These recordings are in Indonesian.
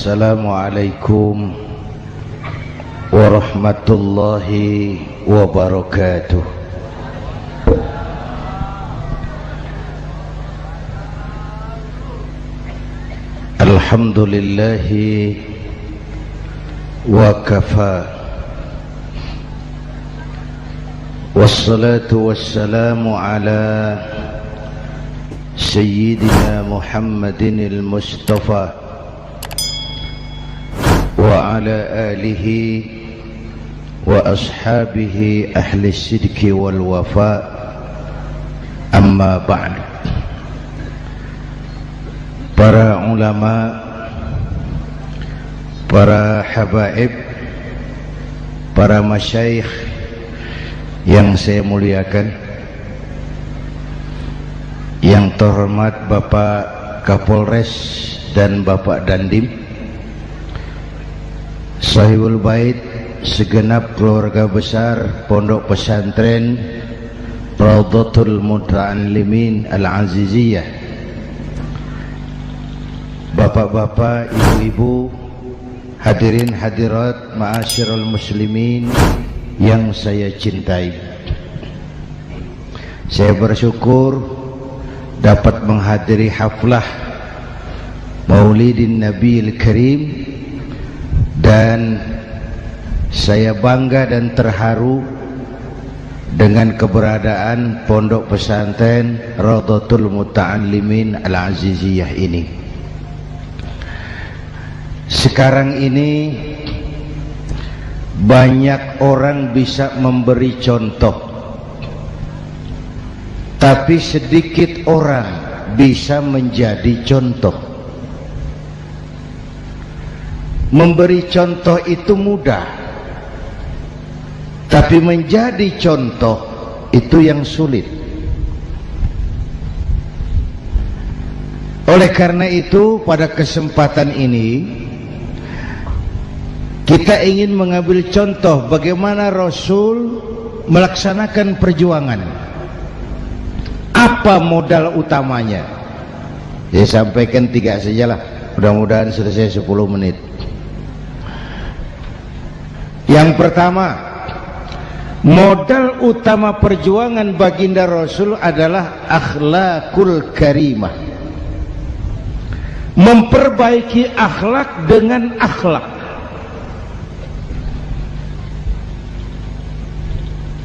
Assalamualaikum warahmatullahi wabarakatuh. Alhamdulillahi wa kafa, wassalatu wassalamu ala Sayyidina Muhammadin al-Mustafa wa ala alihi wa ashabihi ahli sidki wal wafa, amma ba'd. Para ulama, para habaib, para masyayikh yang saya muliakan, yang terhormat Bapak Kapolres dan Bapak Dandim, Sahibul Bait, segenap keluarga besar Pondok Pesantren Raudhatul Muta'allimin Al-Aziziyah, bapak-bapak, ibu-ibu, hadirin hadirat ma'asyiral muslimin yang saya cintai. Saya bersyukur dapat menghadiri haflah Maulidin Nabiil Karim, dan saya bangga dan terharu dengan keberadaan Pondok Pesantren Raudhatul Muta'allimin Al-Aziziyah ini. Sekarang ini banyak orang bisa memberi contoh, tapi sedikit orang bisa menjadi contoh. Memberi contoh itu mudah, tapi menjadi contoh itu yang sulit. Oleh karena itu, pada kesempatan ini kita ingin mengambil contoh bagaimana Rasul melaksanakan perjuangan. Apa modal utamanya? Saya sampaikan 3 sajalah, mudah-mudahan selesai 10 menit. Yang pertama, modal utama perjuangan baginda Rasul adalah akhlakul karimah. Memperbaiki akhlak dengan akhlak.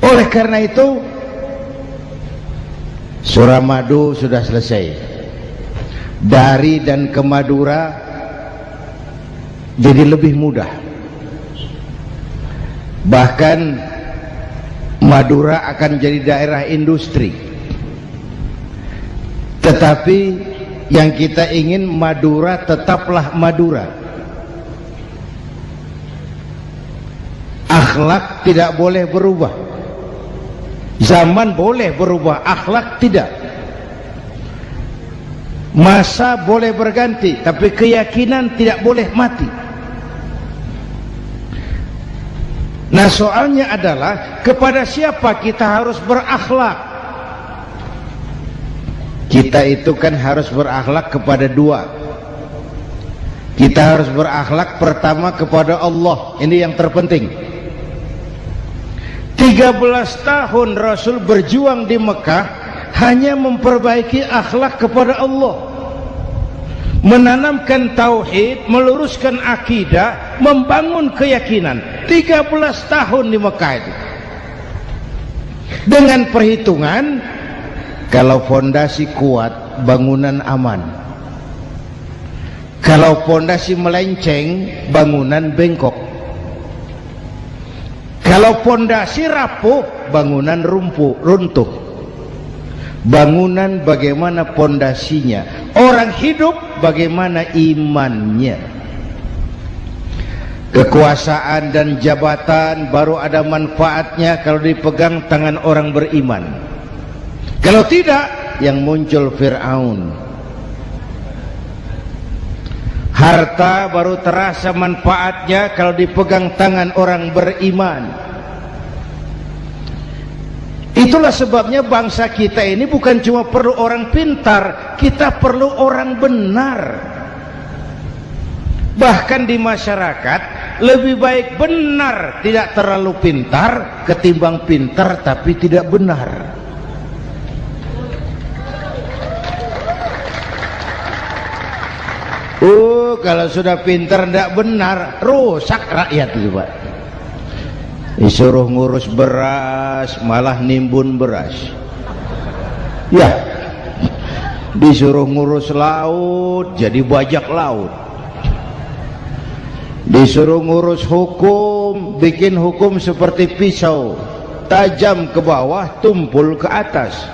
Oleh karena itu, Suramadu sudah selesai. Dari dan ke Madura jadi lebih mudah. Bahkan Madura akan jadi daerah industri. Tetapi yang kita ingin, Madura tetaplah Madura. Akhlak tidak boleh berubah. Zaman boleh berubah, akhlak tidak. Masa boleh berganti, tapi keyakinan tidak boleh mati. Nah, soalnya adalah kepada siapa kita harus berakhlak. Kita itu kan harus berakhlak kepada 2. Kita harus berakhlak pertama kepada Allah. Ini yang terpenting. 13 tahun Rasul berjuang di Mekah hanya memperbaiki akhlak kepada Allah, menanamkan tauhid, meluruskan akidah, membangun keyakinan. 13 tahun di Mekah itu, dengan perhitungan kalau fondasi kuat, bangunan aman. Kalau fondasi melenceng, bangunan bengkok. Kalau fondasi rapuh, bangunan runtuh. Bangunan bagaimana fondasinya? Orang hidup bagaimana imannya? Kekuasaan dan jabatan baru ada manfaatnya kalau dipegang tangan orang beriman. Kalau tidak, yang muncul Fir'aun. Harta baru terasa manfaatnya kalau dipegang tangan orang beriman. Itulah sebabnya bangsa kita ini bukan cuma perlu orang pintar, kita perlu orang benar. Bahkan di masyarakat lebih baik benar tidak terlalu pintar ketimbang pintar tapi tidak benar. Kalau sudah pintar tidak benar, rusak rakyat itu Pak. Disuruh ngurus beras malah nimbun beras. Ya, disuruh ngurus laut jadi bajak laut. Disuruh ngurus hukum, bikin hukum seperti pisau, tajam ke bawah, tumpul ke atas.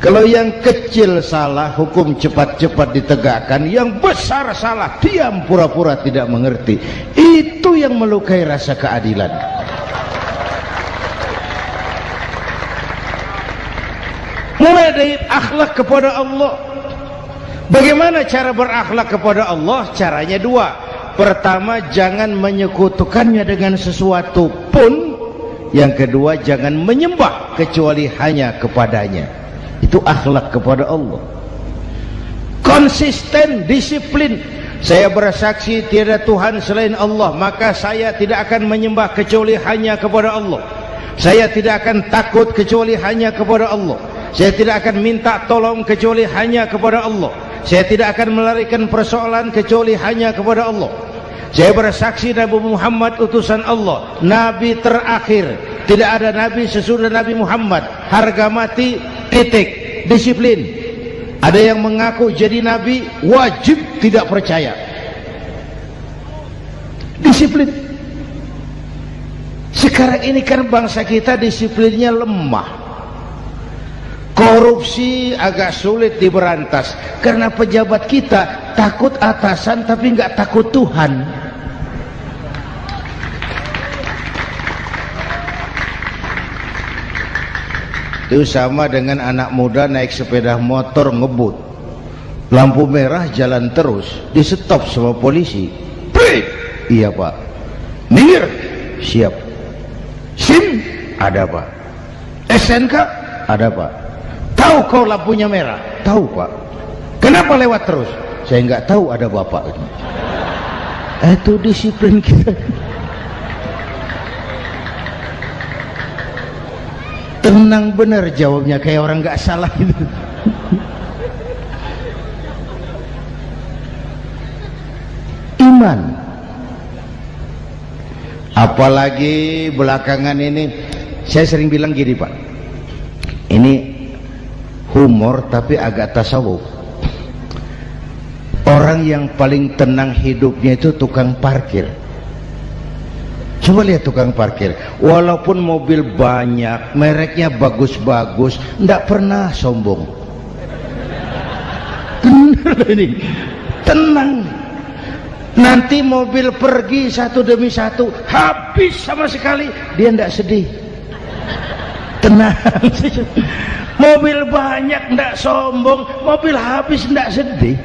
Kalau yang kecil salah, hukum cepat-cepat ditegakkan. Yang besar salah, diam pura-pura tidak mengerti. Itu yang melukai rasa keadilan. Mulai dari akhlak kepada Allah. Bagaimana cara berakhlak kepada Allah? Caranya dua. Pertama, jangan menyekutukannya dengan sesuatu pun. Yang kedua, jangan menyembah kecuali hanya kepadanya. Itu akhlak kepada Allah. Konsisten, disiplin. Saya bersaksi tiada Tuhan selain Allah, maka saya tidak akan menyembah kecuali hanya kepada Allah. Saya tidak akan takut kecuali hanya kepada Allah. Saya tidak akan minta tolong kecuali hanya kepada Allah. Saya tidak akan melarikan persoalan kecuali hanya kepada Allah. Saya bersaksi Nabi Muhammad utusan Allah, Nabi terakhir. Tidak ada Nabi sesudah Nabi Muhammad. Harga mati, titik. Disiplin. Ada yang mengaku jadi Nabi, wajib tidak percaya. Disiplin. Sekarang ini kan bangsa kita disiplinnya lemah. Korupsi agak sulit diberantas karena pejabat kita takut atasan tapi nggak takut Tuhan. Itu sama dengan anak muda naik sepeda motor ngebut, lampu merah jalan terus, di stop sama polisi. Break. Iya Pak. Minggir. Siap. SIM ada Pak. SNK ada Pak. Tahu kau lampunya merah? Tahu Pak. Kenapa lewat terus? Saya nggak tahu, ada Bapak. Itu disiplin kita. Tenang bener jawabnya, kayak orang nggak salah itu. Iman. Apalagi belakangan ini saya sering bilang gini Pak, ini humor tapi agak tasawuf. Orang yang paling tenang hidupnya itu tukang parkir. Coba lihat tukang parkir, walaupun mobil banyak, mereknya bagus-bagus, tidak pernah sombong. Benar ini, tenang. Nanti mobil pergi satu demi satu, habis sama sekali, dia tidak sedih. Tenang. Mobil banyak tidak sombong, mobil habis tidak sedih.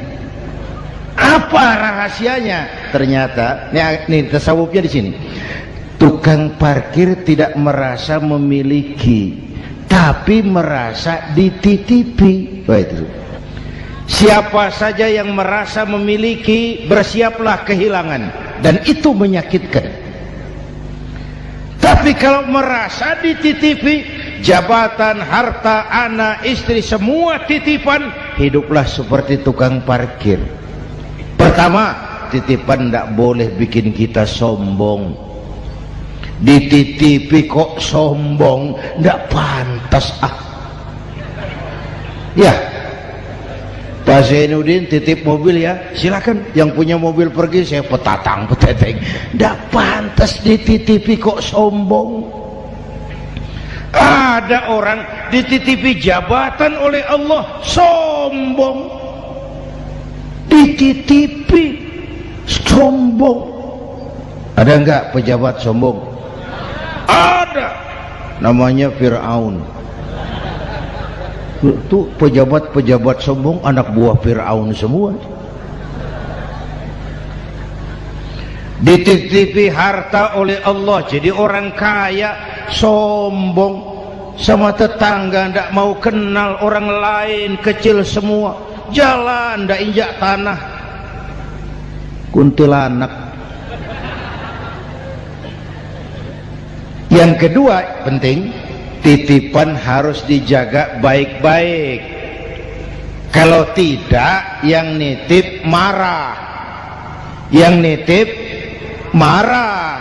Apa rahasianya? Ternyata, ini tasawufnya di sini. Tukang parkir tidak merasa memiliki, tapi merasa dititipi. Wah, itu. Siapa saja yang merasa memiliki, bersiaplah kehilangan, dan itu menyakitkan. Tapi kalau merasa dititipi, jabatan, harta, anak, istri, semua titipan, hiduplah seperti tukang parkir. Pertama, titipan tidak boleh bikin kita sombong. Dititipi kok sombong, tidak pantas. Ya, Pak Zainuddin titip mobil ya, silakan. Yang punya mobil pergi, saya peteteng. Tidak pantas dititipi kok sombong. Ada orang dititipi jabatan oleh Allah, sombong. Dititipi sombong. Ada enggak pejabat sombong? Ada, namanya Fir'aun. Itu pejabat-pejabat sombong anak buah Fir'aun semua. Dititipi harta oleh Allah, jadi orang kaya, sombong. Sama tetangga tidak mau kenal, orang lain kecil semua. Jalan tidak injak tanah. kuntilanak. Yang kedua penting, titipan harus dijaga baik-baik. Kalau tidak, yang nitip marah. Yang nitip marah.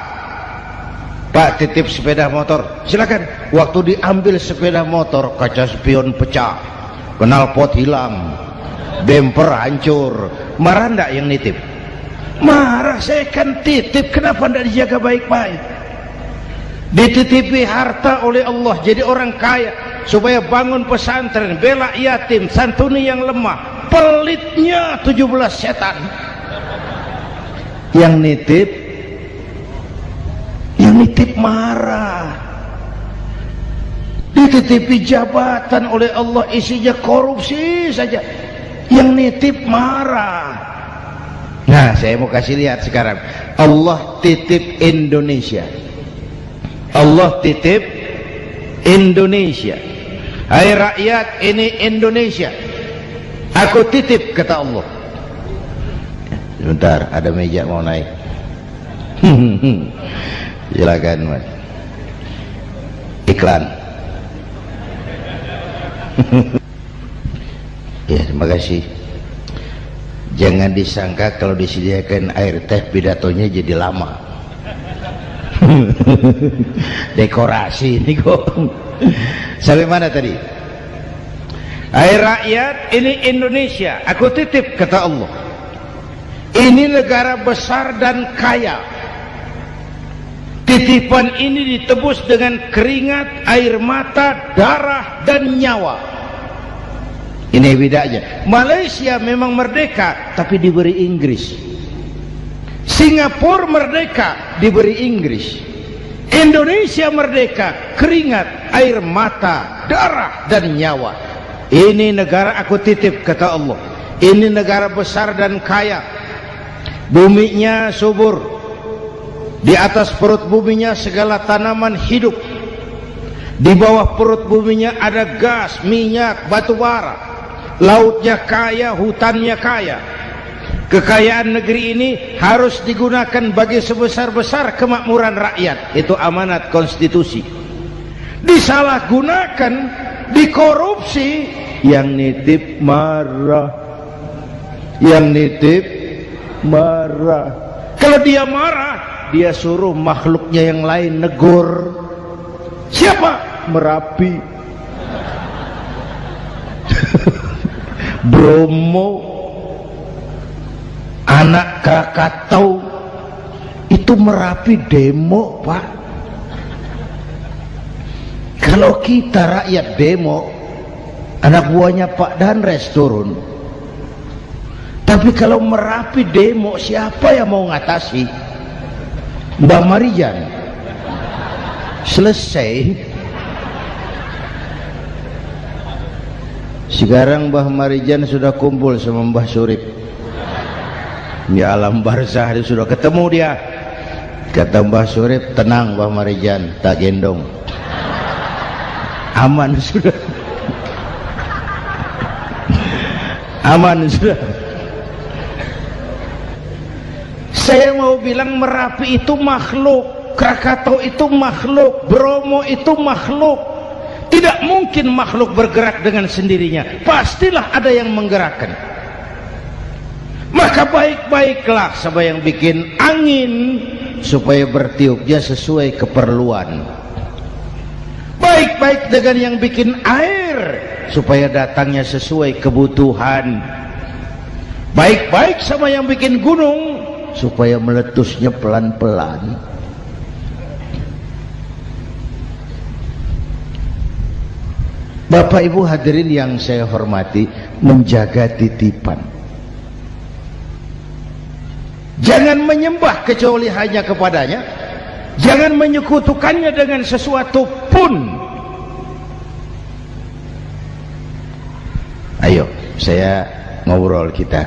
Pak, titip sepeda motor, silakan. Waktu diambil sepeda motor, kaca spion pecah, knalpot hilang, bumper hancur. Marah enggak yang nitip? Marah. Saya kan titip, kenapa enggak dijaga baik-baik? Dititipi harta oleh Allah jadi orang kaya supaya bangun pesantren, bela yatim, santuni yang lemah. Pelitnya 17 setan. Yang nitip marah. Dititipi jabatan oleh Allah, isinya korupsi saja, yang nitip marah. Nah, saya mau kasih lihat sekarang. Allah titip Indonesia. Allah titip Indonesia. Hai rakyat, ini Indonesia, aku titip, kata Allah. Sebentar, ada meja mau naik. Silakan Mas. Iklan. Ya, terima kasih. Jangan disangka kalau disediakan air teh pidatonya jadi lama. Dekorasi ini kok. Sampai mana tadi? Hai rakyat, ini Indonesia, aku titip, kata Allah. Ini negara besar dan kaya. Titipan ini ditebus dengan keringat, air mata, darah, dan nyawa. Ini bedanya. Malaysia memang merdeka, tapi diberi Inggris. Singapura merdeka, diberi Inggris. Indonesia merdeka, keringat, air mata, darah, dan nyawa. Ini negara aku titip, kata Allah. Ini negara besar dan kaya. Buminya subur. Di atas perut buminya segala tanaman hidup. Di bawah perut buminya ada gas, minyak, batu bara. Lautnya kaya, hutannya kaya. Kekayaan negeri ini harus digunakan bagi sebesar-besar kemakmuran rakyat. Itu amanat konstitusi. Disalahgunakan, dikorupsi, yang nitip marah. Yang nitip marah. Kalau dia marah, dia suruh makhluknya yang lain negur. Siapa? Merapi, Bromo, anak Krakatau. Itu Merapi demo, Pak. Kalau kita rakyat demo, anak buahnya Pak Danres turun. Tapi kalau Merapi demo, siapa yang mau ngatasi? Mbak Marijan. Selesai. Sekarang Mbah Marijan sudah kumpul sama Mbah Surip di alam barzah, dia sudah ketemu dia. Kata Mbah Surip, tenang Mbah Marijan, tak gendong, aman sudah. Aman sudah. Saya mau bilang Merapi itu makhluk, Krakatau itu makhluk, Bromo itu makhluk. Tidak mungkin makhluk bergerak dengan sendirinya, pastilah ada yang menggerakkan. Maka baik-baiklah sama yang bikin angin supaya bertiupnya sesuai keperluan. Baik-baik dengan yang bikin air supaya datangnya sesuai kebutuhan. Baik-baik sama yang bikin gunung supaya meletusnya pelan-pelan. Bapak Ibu hadirin yang saya hormati, menjaga titipan. Jangan menyembah kecuali hanya kepadanya. Jangan menyekutukannya dengan sesuatu pun. Ayo, saya ngobrol kita.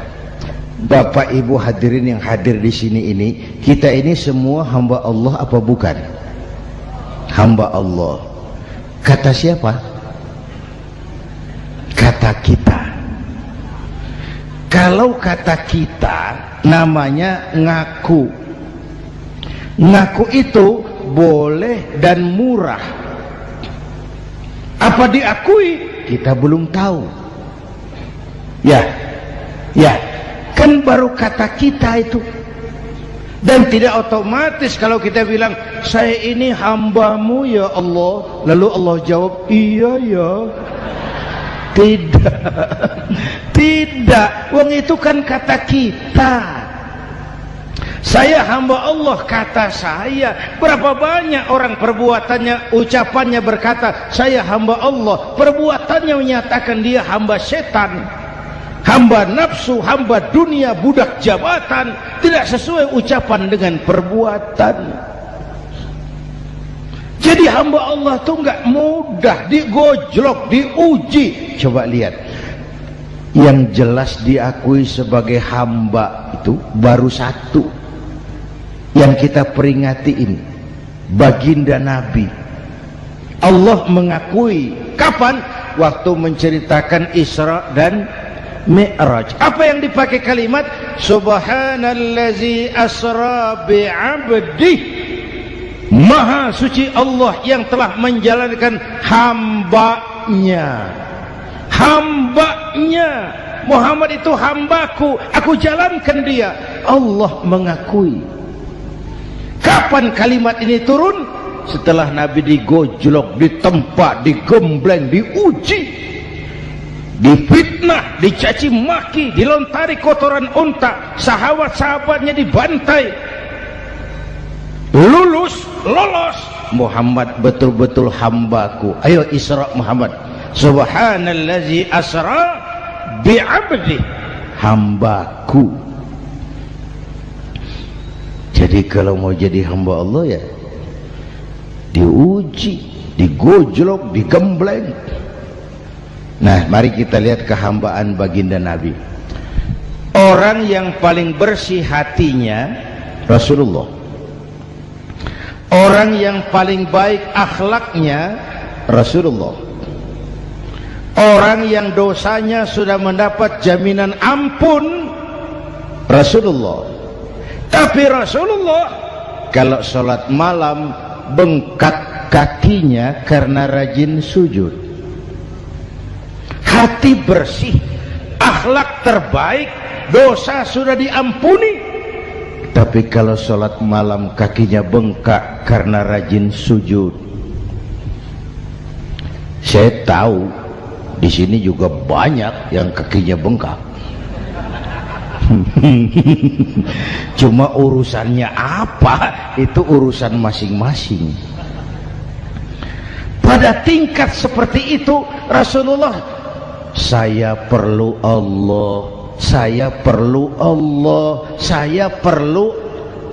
Bapak Ibu hadirin yang hadir di sini ini, kita ini semua hamba Allah apa bukan? Hamba Allah. Kata siapa? Kata kita. Kalau kata kita namanya ngaku. Ngaku itu boleh dan murah. Apa diakui? Kita belum tahu. Ya, kan baru kata kita itu. Dan tidak otomatis kalau kita bilang, saya ini hambamu ya Allah, lalu Allah jawab, iya ya. Tidak, wong itu kan kata kita. Saya hamba Allah, kata saya. Berapa banyak orang perbuatannya, ucapannya berkata saya hamba Allah, perbuatannya menyatakan dia hamba setan, hamba nafsu, hamba dunia, budak jabatan. Tidak sesuai ucapan dengan perbuatan. Jadi hamba Allah itu nggak mudah, digojlok, diuji. Coba lihat, yang jelas diakui sebagai hamba itu baru satu yang kita peringati ini, baginda Nabi. Allah mengakui kapan? Waktu menceritakan Isra dan Mi'raj. Apa yang dipakai kalimat? Subhanallazi asra bi'abdih. Maha suci Allah yang telah menjalankan hambanya. Hambanya. Muhammad itu hambaku, aku jalankan dia. Allah mengakui. Kapan kalimat ini turun? Setelah Nabi digojlok, ditempa, digembleng, diuji, difitnah, dicaci maki, dilontari kotoran unta, sahabat-sahabatnya dibantai. Lolos, Muhammad betul-betul hambaku. Ayo Isra Muhammad. Subhanallazi asra bi'abdi, hambaku. Jadi kalau mau jadi hamba Allah ya diuji, digojlok, digembleng. Nah, mari kita lihat kehambaan baginda Nabi. Orang yang paling bersih hatinya Rasulullah. Orang yang paling baik akhlaknya Rasulullah. Orang yang dosanya sudah mendapat jaminan ampun Rasulullah. Tapi Rasulullah kalau sholat malam bengkak kakinya karena rajin sujud. Hati bersih, akhlak terbaik, dosa sudah diampuni. Tapi kalau sholat malam kakinya bengkak karena rajin sujud. Saya tahu di sini juga banyak yang kakinya bengkak. Cuma urusannya apa, itu urusan masing-masing. Pada tingkat seperti itu Rasulullah, saya perlu Allah, saya perlu Allah, saya perlu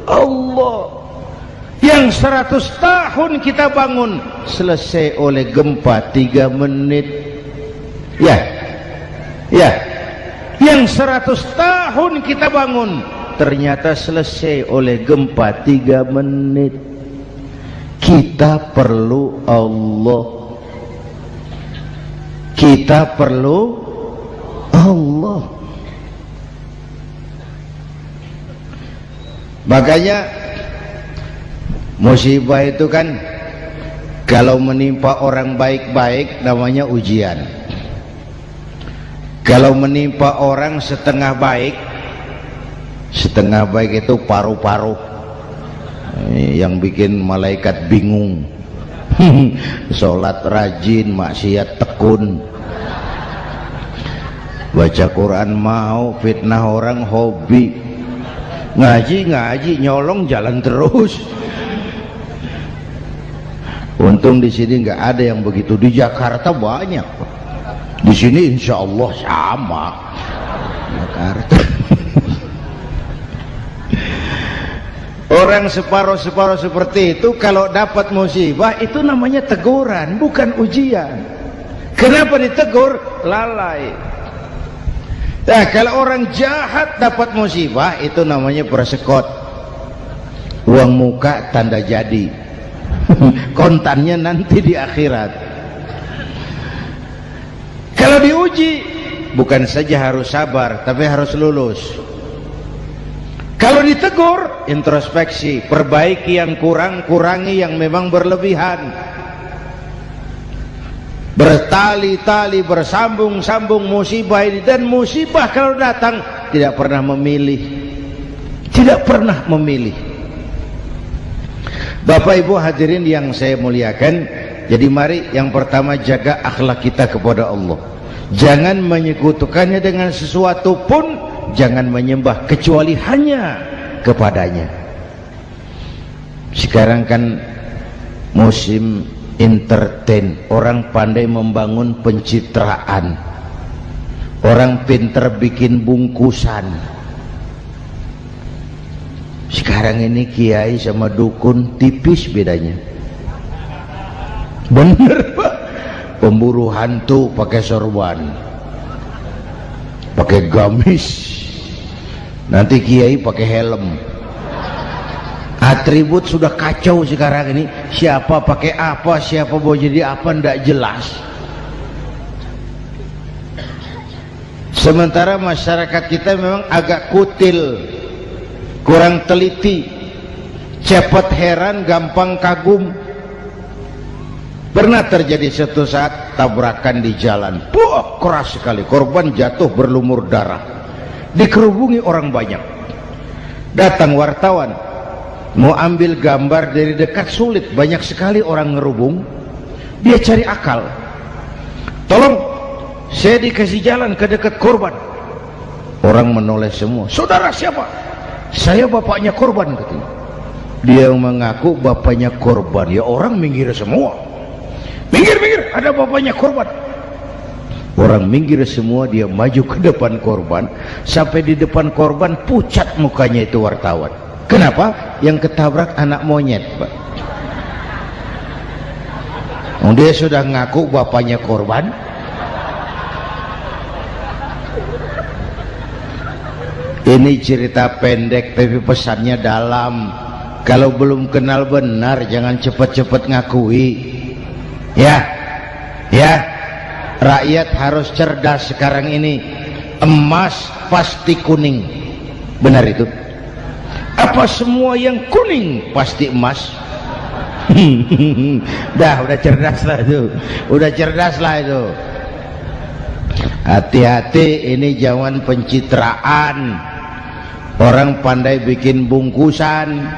Allah. Yang 100 tahun kita bangun selesai oleh gempa 3 menit. Ya, yang 100 tahun kita bangun ternyata selesai oleh gempa 3 menit. Kita perlu Allah, kita perlu Allah. Makanya musibah itu kan kalau menimpa orang baik-baik namanya ujian. Kalau menimpa orang setengah baik itu paru-paru yang bikin malaikat bingung. Sholat rajin, maksiat tekun, baca Quran mau, fitnah orang hobi, ngaji nyolong jalan terus. Untung di sini nggak ada yang begitu. Di Jakarta banyak. Di sini insya Allah sama. Jakarta. Orang separuh-separuh seperti itu kalau dapat musibah itu namanya teguran, bukan ujian. Kenapa ditegur? Lalai. Nah, kalau orang jahat dapat musibah itu namanya persekot. Uang muka tanda jadi. Kontannya nanti di akhirat. Kalau diuji bukan saja harus sabar, tapi harus lulus. Kalau ditegur, introspeksi, perbaiki yang kurang, kurangi yang memang berlebihan. Bertali-tali, bersambung-sambung musibah ini, dan musibah kalau datang tidak pernah memilih, tidak pernah memilih. Bapak Ibu hadirin yang saya muliakan, jadi mari yang pertama jaga akhlak kita kepada Allah. Jangan menyekutukannya dengan sesuatu pun, jangan menyembah kecuali hanya kepadanya. Sekarang kan musim entertain, orang pandai membangun pencitraan, orang pinter bikin bungkusan. Sekarang ini kiai sama dukun tipis bedanya. Bener Pak, pemburu hantu pakai sorban, pakai gamis, nanti kiai pakai helm. Atribut sudah kacau sekarang ini, siapa pakai apa, siapa mau jadi apa, ndak jelas. Sementara masyarakat kita memang agak kutil, kurang teliti, cepat heran, gampang kagum. Pernah terjadi suatu saat tabrakan di jalan, keras sekali, korban jatuh berlumur darah, dikerubungi orang banyak. Datang wartawan, mau ambil gambar dari dekat sulit, banyak sekali orang ngerubung. Dia cari akal, tolong saya dikasih jalan ke dekat korban. Orang menoleh semua. Saudara siapa? Saya bapaknya korban, katanya. Dia mengaku bapaknya korban. Ya orang minggir semua. Minggir, minggir, ada bapaknya korban. Orang minggir semua, dia maju ke depan korban. Sampai di depan korban pucat mukanya itu wartawan. Kenapa? Yang ketabrak anak monyet, Pak. Dia sudah ngaku bapaknya korban. Ini cerita pendek tapi pesannya dalam. Kalau belum kenal benar jangan cepat-cepat ngakui. Ya, rakyat harus cerdas sekarang ini. Emas pasti kuning, benar itu? Apa semua yang kuning pasti emas? udah cerdas lah itu, udah cerdas lah itu. Hati-hati, ini zaman pencitraan. Orang pandai bikin bungkusan.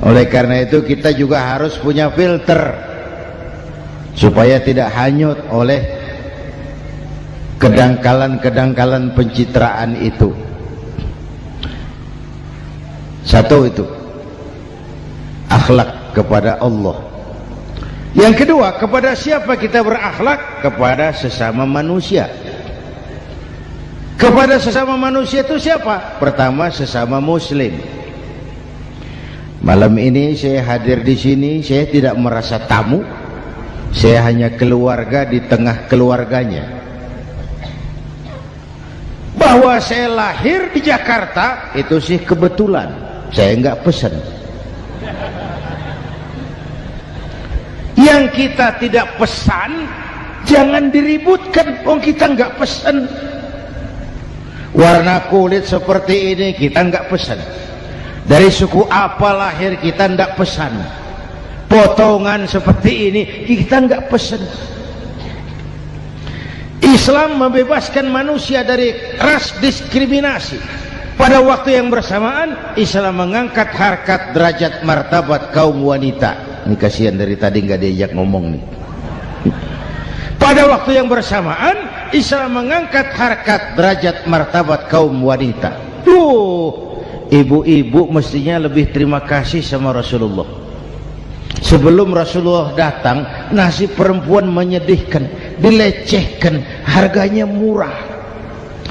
Oleh karena itu kita juga harus punya filter supaya tidak hanyut oleh kedangkalan-kedangkalan pencitraan itu. Satu itu akhlak kepada Allah. Yang kedua, kepada siapa kita berakhlak? Kepada sesama manusia. Kepada sesama manusia itu siapa? Pertama, sesama muslim. Malam ini saya hadir di sini, saya tidak merasa tamu. Saya hanya keluarga di tengah keluarganya. Bahwa saya lahir di Jakarta itu sih kebetulan, saya enggak pesan. Yang kita tidak pesan jangan diributkan, kita enggak pesan. Warna kulit seperti ini kita enggak pesan. Dari suku apa lahir kita enggak pesan. Potongan seperti ini kita enggak pesan. Islam membebaskan manusia dari ras diskriminasi. Pada waktu yang bersamaan Islam mengangkat harkat, derajat, martabat kaum wanita. Ini kasihan dari tadi nggak diajak ngomong nih. Pada waktu yang bersamaan Islam mengangkat harkat, derajat, martabat kaum wanita. Ibu-ibu mestinya lebih terima kasih sama Rasulullah. Sebelum Rasulullah datang, nasib perempuan menyedihkan, dilecehkan, harganya murah.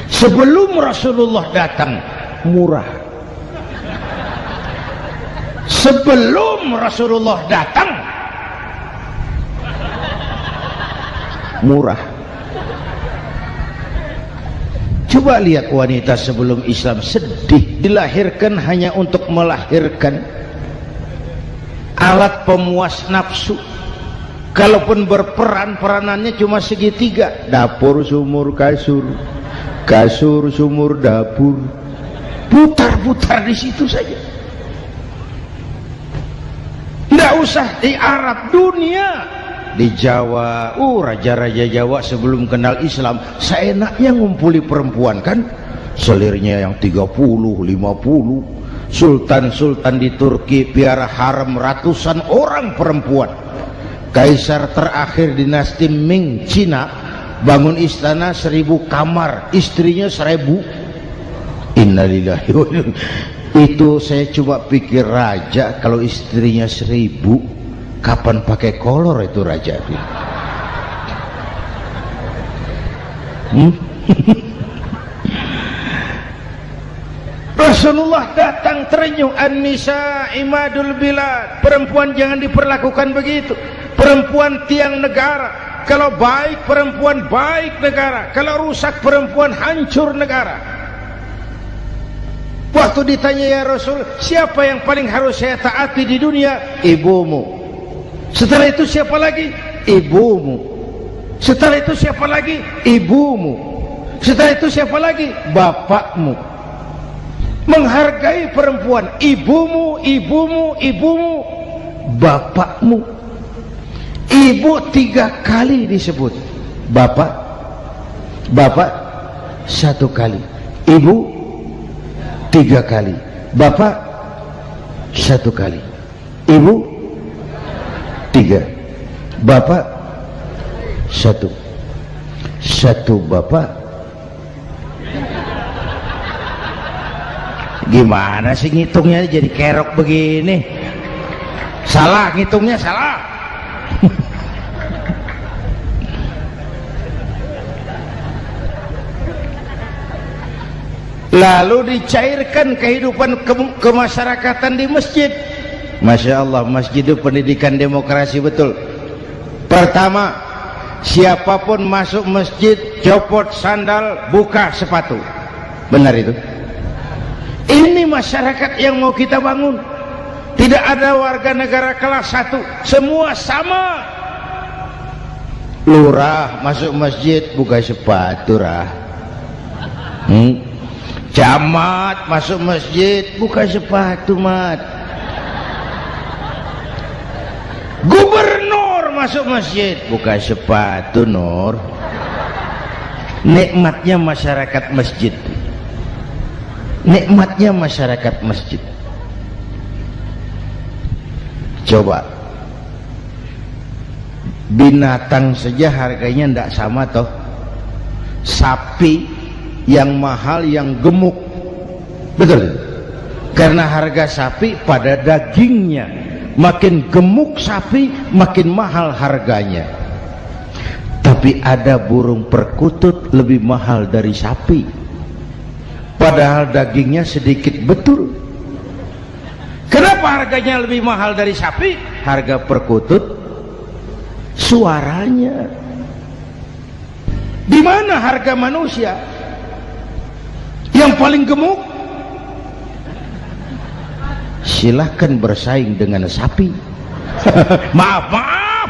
Sebelum Rasulullah datang, murah. Sebelum Rasulullah datang, murah. Coba lihat wanita sebelum Islam, sedih, dilahirkan hanya untuk melahirkan, alat pemuas nafsu. Kalaupun berperan, peranannya cuma segitiga. Dapur, sumur, kasur. Kasur, sumur, dapur. Putar-putar di situ saja. Tidak usah di Arab, dunia. Di Jawa, raja-raja Jawa sebelum kenal Islam seenaknya ngumpuli perempuan kan, selirnya yang 30, 50. Sultan-sultan di Turki piara harem ratusan orang perempuan. Kaisar terakhir dinasti Ming Cina bangun istana 1000 kamar, istrinya 1000. Innalillahi wa inna. Itu saya coba pikir, raja kalau istrinya 1000, kapan pakai kolor itu raja? Rasulullah datang terenyuh, an-nisa imadul bilad. Perempuan jangan diperlakukan begitu. Perempuan tiang negara. Kalau baik perempuan, baik negara. Kalau rusak perempuan, hancur negara. Waktu ditanya, ya Rasul, siapa yang paling harus saya taati di dunia? Ibumu. Setelah itu siapa lagi? Ibumu. Setelah itu siapa lagi? Ibumu. Setelah itu siapa lagi? Bapakmu. Menghargai perempuan, ibumu, ibumu, ibumu, bapakmu. Ibu 3 kali disebut, bapak 1 kali, ibu 3 kali, bapak 1 kali, ibu 3, bapak 1, 1 bapak. Gimana sih ngitungnya jadi kerok begini? Salah ngitungnya, salah. Lalu dicairkan kehidupan kemasyarakatan di masjid. Masya Allah, masjid itu pendidikan demokrasi betul. Pertama, siapapun masuk masjid copot sandal, buka sepatu. Benar itu? Ini masyarakat yang mau kita bangun. Tidak ada warga negara kelas 1, semua sama. Lurah masuk masjid buka sepatu, rah. Camat masuk masjid buka sepatu, mat. Gubernur masuk masjid buka sepatu, Nur. Nikmatnya masyarakat masjid. Nikmatnya masyarakat masjid. Coba binatang saja harganya tidak sama toh. Sapi yang mahal, yang gemuk, betul? Karena harga sapi pada dagingnya. Makin gemuk sapi, makin mahal harganya. Tapi ada burung perkutut lebih mahal dari sapi, padahal dagingnya sedikit, betul. Kenapa harganya lebih mahal dari sapi? Harga perkutut suaranya. Di mana harga manusia? Yang paling gemuk silahkan bersaing dengan sapi. Maaf.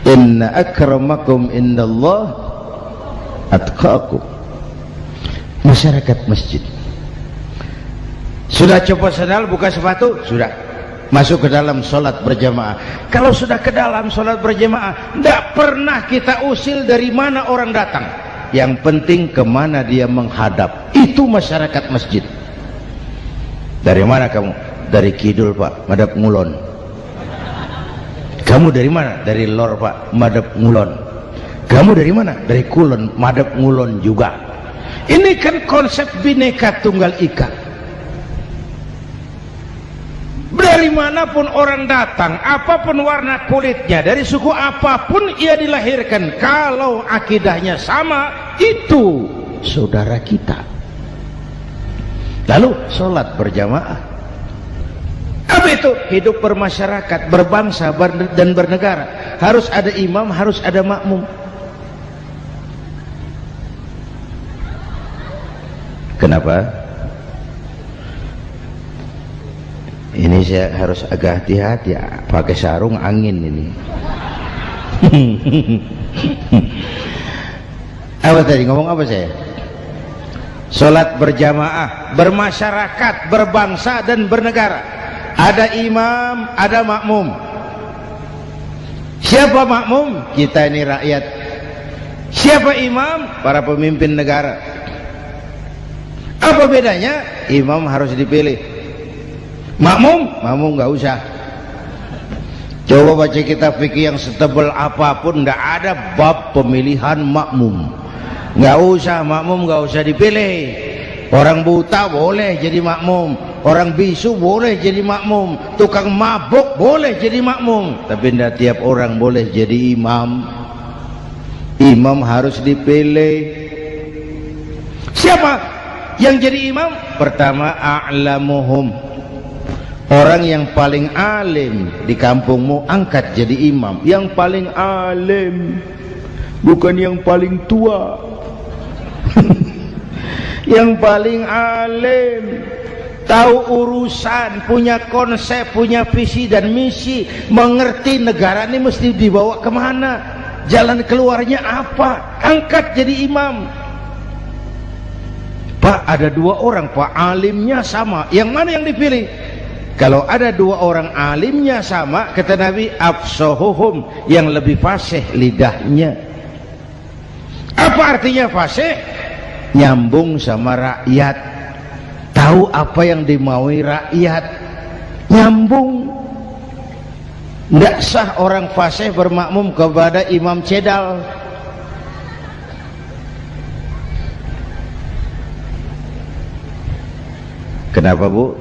Inna akramakum indallah atqakum. Masyarakat masjid sudah copot sandal, buka sepatu, sudah masuk ke dalam sholat berjamaah. Kalau sudah ke dalam sholat berjamaah, tidak pernah kita usil dari mana orang datang. Yang penting kemana dia menghadap. Itu masyarakat masjid. Dari mana kamu? Dari kidul, Pak, madhab ngulon. Kamu dari mana? Dari lor, Pak, madhab ngulon. Kamu dari mana? Dari kulon, madhab ngulon juga. Ini kan konsep bineka tunggal ika. Dari manapun orang datang, apapun warna kulitnya, dari suku apapun ia dilahirkan, kalau akidahnya sama, itu saudara kita. Lalu sholat berjamaah. Apa itu? Hidup bermasyarakat, berbangsa dan bernegara. Harus ada imam, harus ada makmum. Kenapa? Ini saya harus agak hati-hati ya, pakai sarung angin ini. Apa tadi ngomong apa saya? Sholat berjamaah, bermasyarakat, berbangsa dan bernegara. Ada imam, ada makmum. Siapa makmum? Kita ini rakyat. Siapa imam? Para pemimpin negara. Apa bedanya? Imam harus dipilih. Makmum nggak usah. Coba baca kitab fikih yang setebal apapun, nggak ada bab pemilihan makmum. Nggak usah, makmum nggak usah dipilih. Orang buta boleh jadi makmum, orang bisu boleh jadi makmum, tukang mabuk boleh jadi makmum, tapi tidak tiap orang boleh jadi imam. Imam harus dipilih. Siapa yang jadi imam? Pertama, a'lamuhum, orang yang paling alim di kampungmu angkat jadi imam. Yang paling alim, bukan yang paling tua. Yang paling alim, tahu urusan, punya konsep, punya visi dan misi, mengerti negara ini mesti dibawa kemana, jalan keluarnya apa, angkat jadi imam. Pak, ada dua orang Pak, alimnya sama, yang mana yang dipilih? Kalau ada dua orang alimnya sama, kata Nabi, afsahuhum, yang lebih fasih lidahnya. Apa artinya fasih? Nyambung sama rakyat, tahu apa yang dimaui rakyat, nyambung. Tidak sah orang fasih bermakmum kepada imam cedal. Kenapa Bu?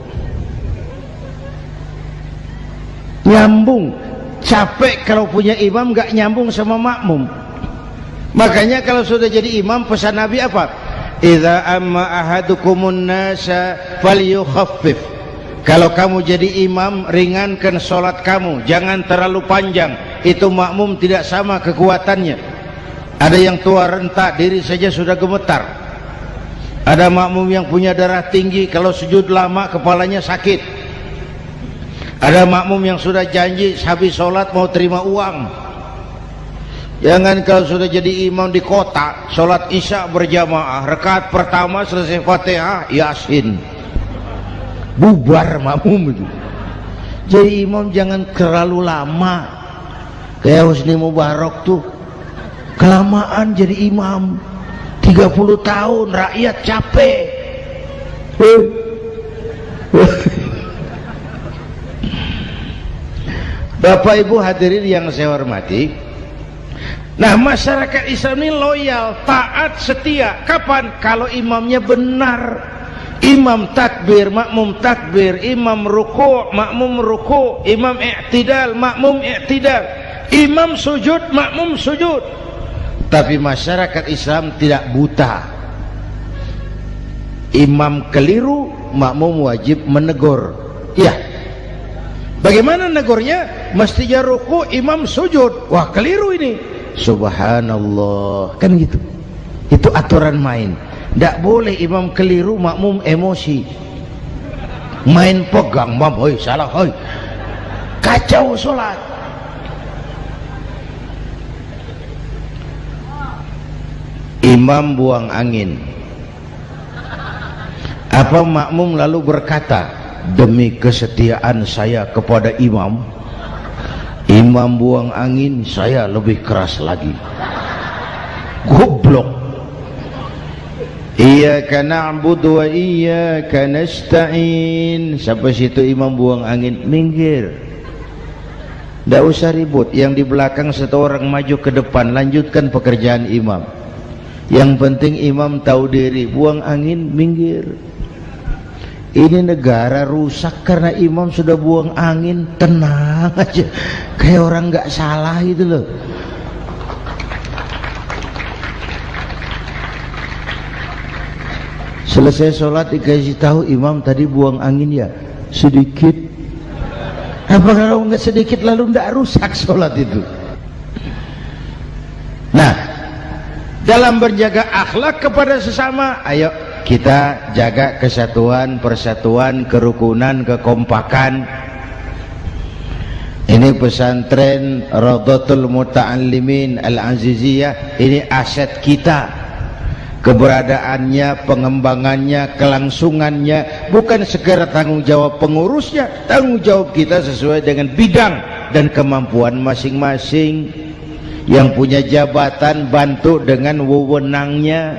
Nyambung. Capek kalau punya imam gak nyambung sama makmum. Makanya kalau sudah jadi imam, pesan Nabi apa? Idza amma ahadukumun nasa falyukhaffif. Kalau kamu jadi imam, ringankan sholat kamu, jangan terlalu panjang. Itu makmum tidak sama kekuatannya. Ada yang tua renta, diri saja sudah gemetar. Ada makmum yang punya darah tinggi, kalau sujud lama kepalanya sakit. Ada makmum yang sudah janji habis sholat mau terima uang. Jangan kalau sudah jadi imam di kota, sholat isya berjamaah, rakaat pertama selesai Fatihah, Yasin, bubar makmum itu. Jadi imam jangan terlalu lama. Kayak Husni Mubarak tuh, kelamaan jadi imam, 30 tahun, rakyat capek. Bapak Ibu hadirin yang saya hormati, nah masyarakat Islam ini loyal, taat, setia. Kapan? Kalau imamnya benar. Imam takbir, makmum takbir, imam ruku', makmum ruku', imam i'tidal, makmum i'tidal, imam sujud, makmum sujud. Tapi masyarakat Islam tidak buta. Imam keliru, makmum wajib menegur. Ya, bagaimana negurnya? Mestinya ruku', imam sujud. Wah, keliru ini. Subhanallah, kan gitu. Itu aturan main. Tidak boleh imam keliru, makmum emosi, main pegang, mam, hoi salah, hoi, kacau sholat. Imam buang angin, apa makmum lalu berkata, demi kesetiaan saya kepada imam, imam buang angin, saya lebih keras lagi. Goblok. Iyyaka na'budu wa iyyaka nasta'in. Sampai situ imam buang angin, minggir. Tidak usah ribut. Yang di belakang satu orang maju ke depan, lanjutkan pekerjaan imam. Yang penting imam tahu diri, buang angin, minggir. Ini negara rusak karena imam sudah buang angin. Tenang aja, kayak orang nggak salah itu loh. Selesai sholat dikasih tahu, imam tadi buang angin ya sedikit. Apa kalau nggak sedikit lalu nggak rusak sholat itu? Nah, dalam berjaga akhlak kepada sesama, ayo kita jaga kesatuan, persatuan, kerukunan, kekompakan. Ini pesantren Raudhatul Muta'allimin Al-Aziziyah, ini aset kita. Keberadaannya, pengembangannya, kelangsungannya bukan sekedar tanggung jawab pengurusnya, tanggung jawab kita sesuai dengan bidang dan kemampuan masing-masing. Yang punya jabatan bantu dengan wewenangnya,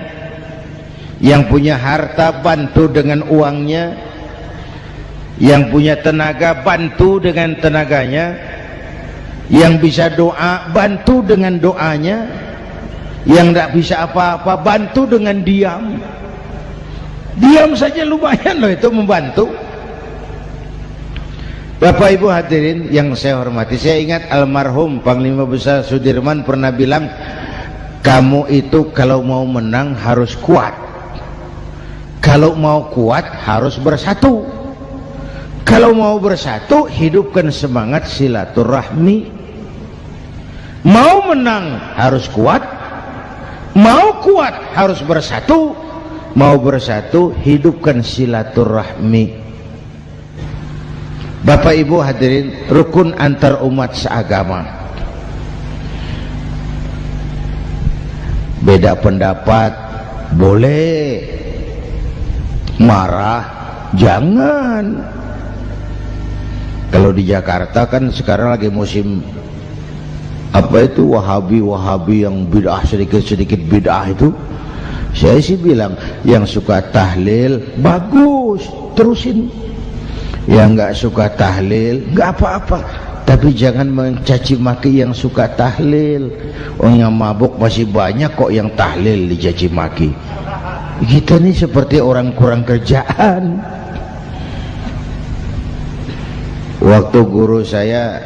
yang punya harta bantu dengan uangnya, yang punya tenaga bantu dengan tenaganya, yang bisa doa bantu dengan doanya, yang tidak bisa apa-apa bantu dengan diam. Diam saja lumayan loh itu membantu. Bapak Ibu hadirin yang saya hormati, saya ingat almarhum Panglima Besar Sudirman pernah bilang, kamu itu kalau mau menang harus kuat, kalau mau kuat harus bersatu, kalau mau bersatu hidupkan semangat silaturahmi. Mau menang harus kuat, mau kuat harus bersatu, mau bersatu hidupkan silaturahmi. Bapak Ibu hadirin, rukun antar umat seagama. Beda pendapat boleh, marah jangan. Kalau di Jakarta kan sekarang lagi musim apa itu wahabi yang bid'ah, sedikit bid'ah itu. Saya sih bilang yang suka tahlil bagus, terusin. Yang nggak suka tahlil nggak apa-apa, tapi jangan mencaci maki yang suka tahlil. Yang mabuk masih banyak kok yang tahlil dicaci maki. Kita nih seperti orang kurang kerjaan. Waktu guru saya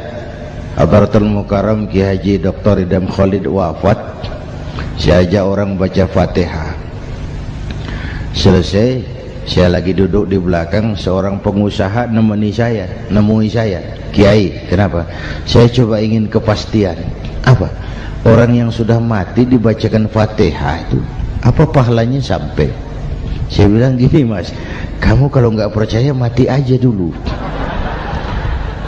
Hadratul Mukarram Ki Haji Dr. Idham Khalid wafat, saya ajak orang baca Fatihah. Selesai, saya lagi duduk di belakang, seorang pengusaha nemui saya, Kiai, kenapa? Saya coba ingin kepastian. Apa? Orang yang sudah mati dibacakan Fatihah itu, apa pahalanya sampai? Saya bilang gini, Mas, kamu kalau nggak percaya mati aja dulu.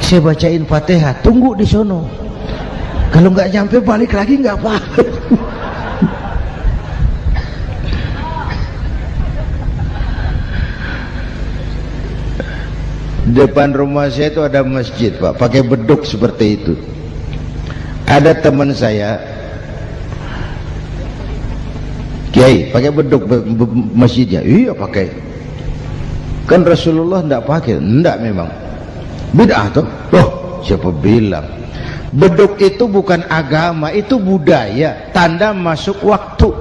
Saya bacain Fatihah, tunggu di sono. Kalau nggak nyampe balik lagi nggak apa-apa. Depan rumah saya itu ada masjid, Pak, pakai beduk seperti itu. Ada teman saya, Kiai, pakai beduk masjidnya. Iya pakai. Kan Rasulullah tidak pakai. Tidak memang. Bid'ah tuh. Oh, siapa bilang? Beduk itu bukan agama, itu budaya, tanda masuk waktu.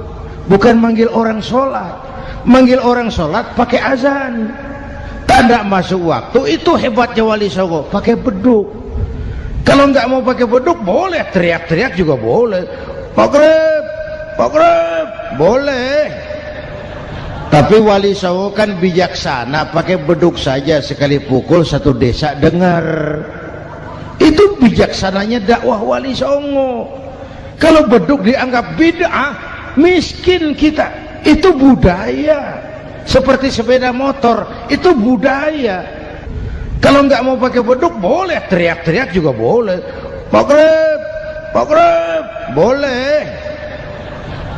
Bukan manggil orang sholat. Manggil orang sholat pakai azan. Tanda masuk waktu, itu hebatnya Wali Songo, pakai beduk. Kalau nggak mau pakai beduk boleh, teriak-teriak juga boleh. Maghrib, maghrib, boleh. Tapi Wali Songo kan bijaksana, pakai beduk saja, sekali pukul satu desa dengar. Itu bijaksananya dakwah Wali Songo. Kalau beduk dianggap bid'ah, miskin kita. Itu budaya. Seperti sepeda motor, itu budaya. Kalau nggak mau pakai beduk boleh, teriak-teriak juga boleh. Maghrib, maghrib, boleh.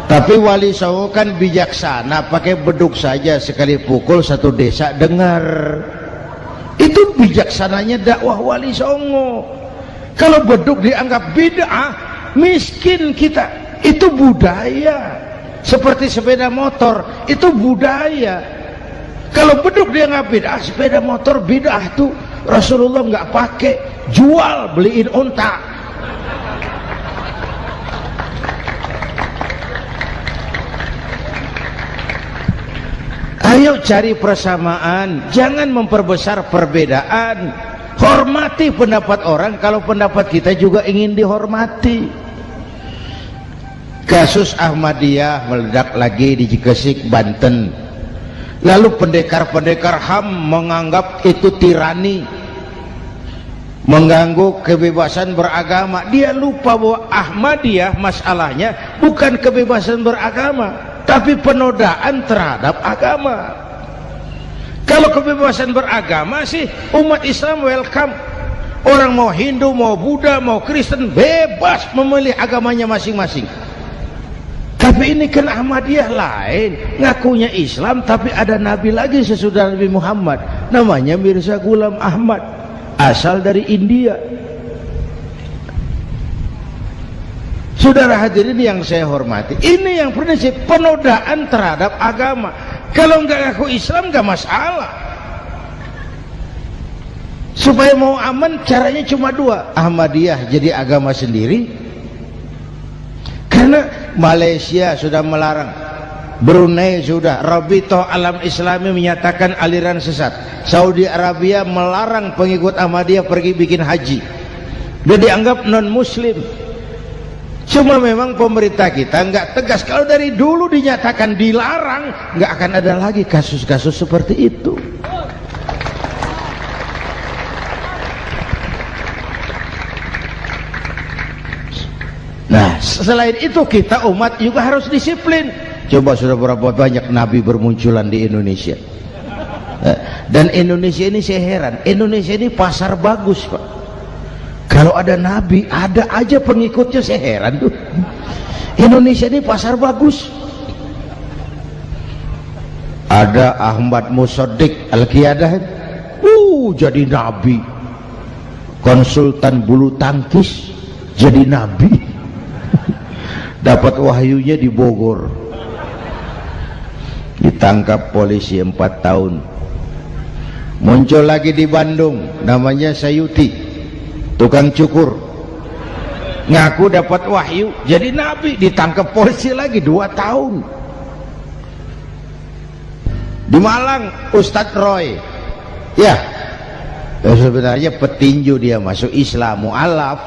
Tapi Wali Songo kan bijaksana, pakai beduk saja, sekali pukul satu desa dengar. Itu bijaksananya dakwah Wali Songo. Kalau beduk dianggap bid'ah, miskin kita. Itu budaya. Seperti sepeda motor, itu budaya. Kalau beduk dia nggak bid'ah, sepeda motor bid'ah tuh. Rasulullah nggak pakai, jual, beliin unta. Ayo cari persamaan, jangan memperbesar perbedaan. Hormati pendapat orang kalau pendapat kita juga ingin dihormati. Kasus Ahmadiyah meledak lagi di Cikesik, Banten. Lalu pendekar-pendekar HAM menganggap itu tirani, mengganggu kebebasan beragama. Dia lupa bahwa Ahmadiyah masalahnya bukan kebebasan beragama, tapi penodaan terhadap agama. Kalau kebebasan beragama sih umat Islam welcome. Orang mau Hindu, mau Buddha, mau Kristen bebas memilih agamanya masing-masing. Tapi ini kan Ahmadiyah lain, ngakunya Islam tapi ada nabi lagi sesudah Nabi Muhammad, namanya Mirza Ghulam Ahmad, asal dari India. Saudara hadirin yang saya hormati, ini yang prinsip penodaan terhadap agama. Kalau nggak ngaku Islam nggak masalah. Supaya mau aman caranya cuma dua, Ahmadiyah jadi agama sendiri, karena Malaysia sudah melarang, Brunei sudah, Rabitoh Alam Islami menyatakan aliran sesat, Saudi Arabia melarang pengikut Ahmadiyah pergi bikin haji, dia dianggap non muslim. Cuma memang pemerintah kita nggak tegas. Kalau dari dulu dinyatakan dilarang, nggak akan ada lagi kasus-kasus seperti itu. Nah, selain itu kita umat juga harus disiplin. Coba sudah berapa banyak nabi bermunculan di Indonesia. Dan Indonesia ini saya heran, Indonesia ini pasar bagus, Pak. Kalau ada nabi, ada aja pengikutnya, saya heran tuh. Indonesia ini pasar bagus. Ada Ahmad Musaddiq Al-Qiyadah, jadi nabi. Konsultan bulu tangkis jadi nabi. Dapat wahyunya di Bogor. Ditangkap polisi 4 tahun. Muncul lagi di Bandung, namanya Sayuti, tukang cukur, ngaku dapat wahyu jadi nabi, ditangkap polisi lagi 2 tahun. Di Malang Ustadz Roy, ya sebenarnya petinju, dia masuk Islam, mu'alaf,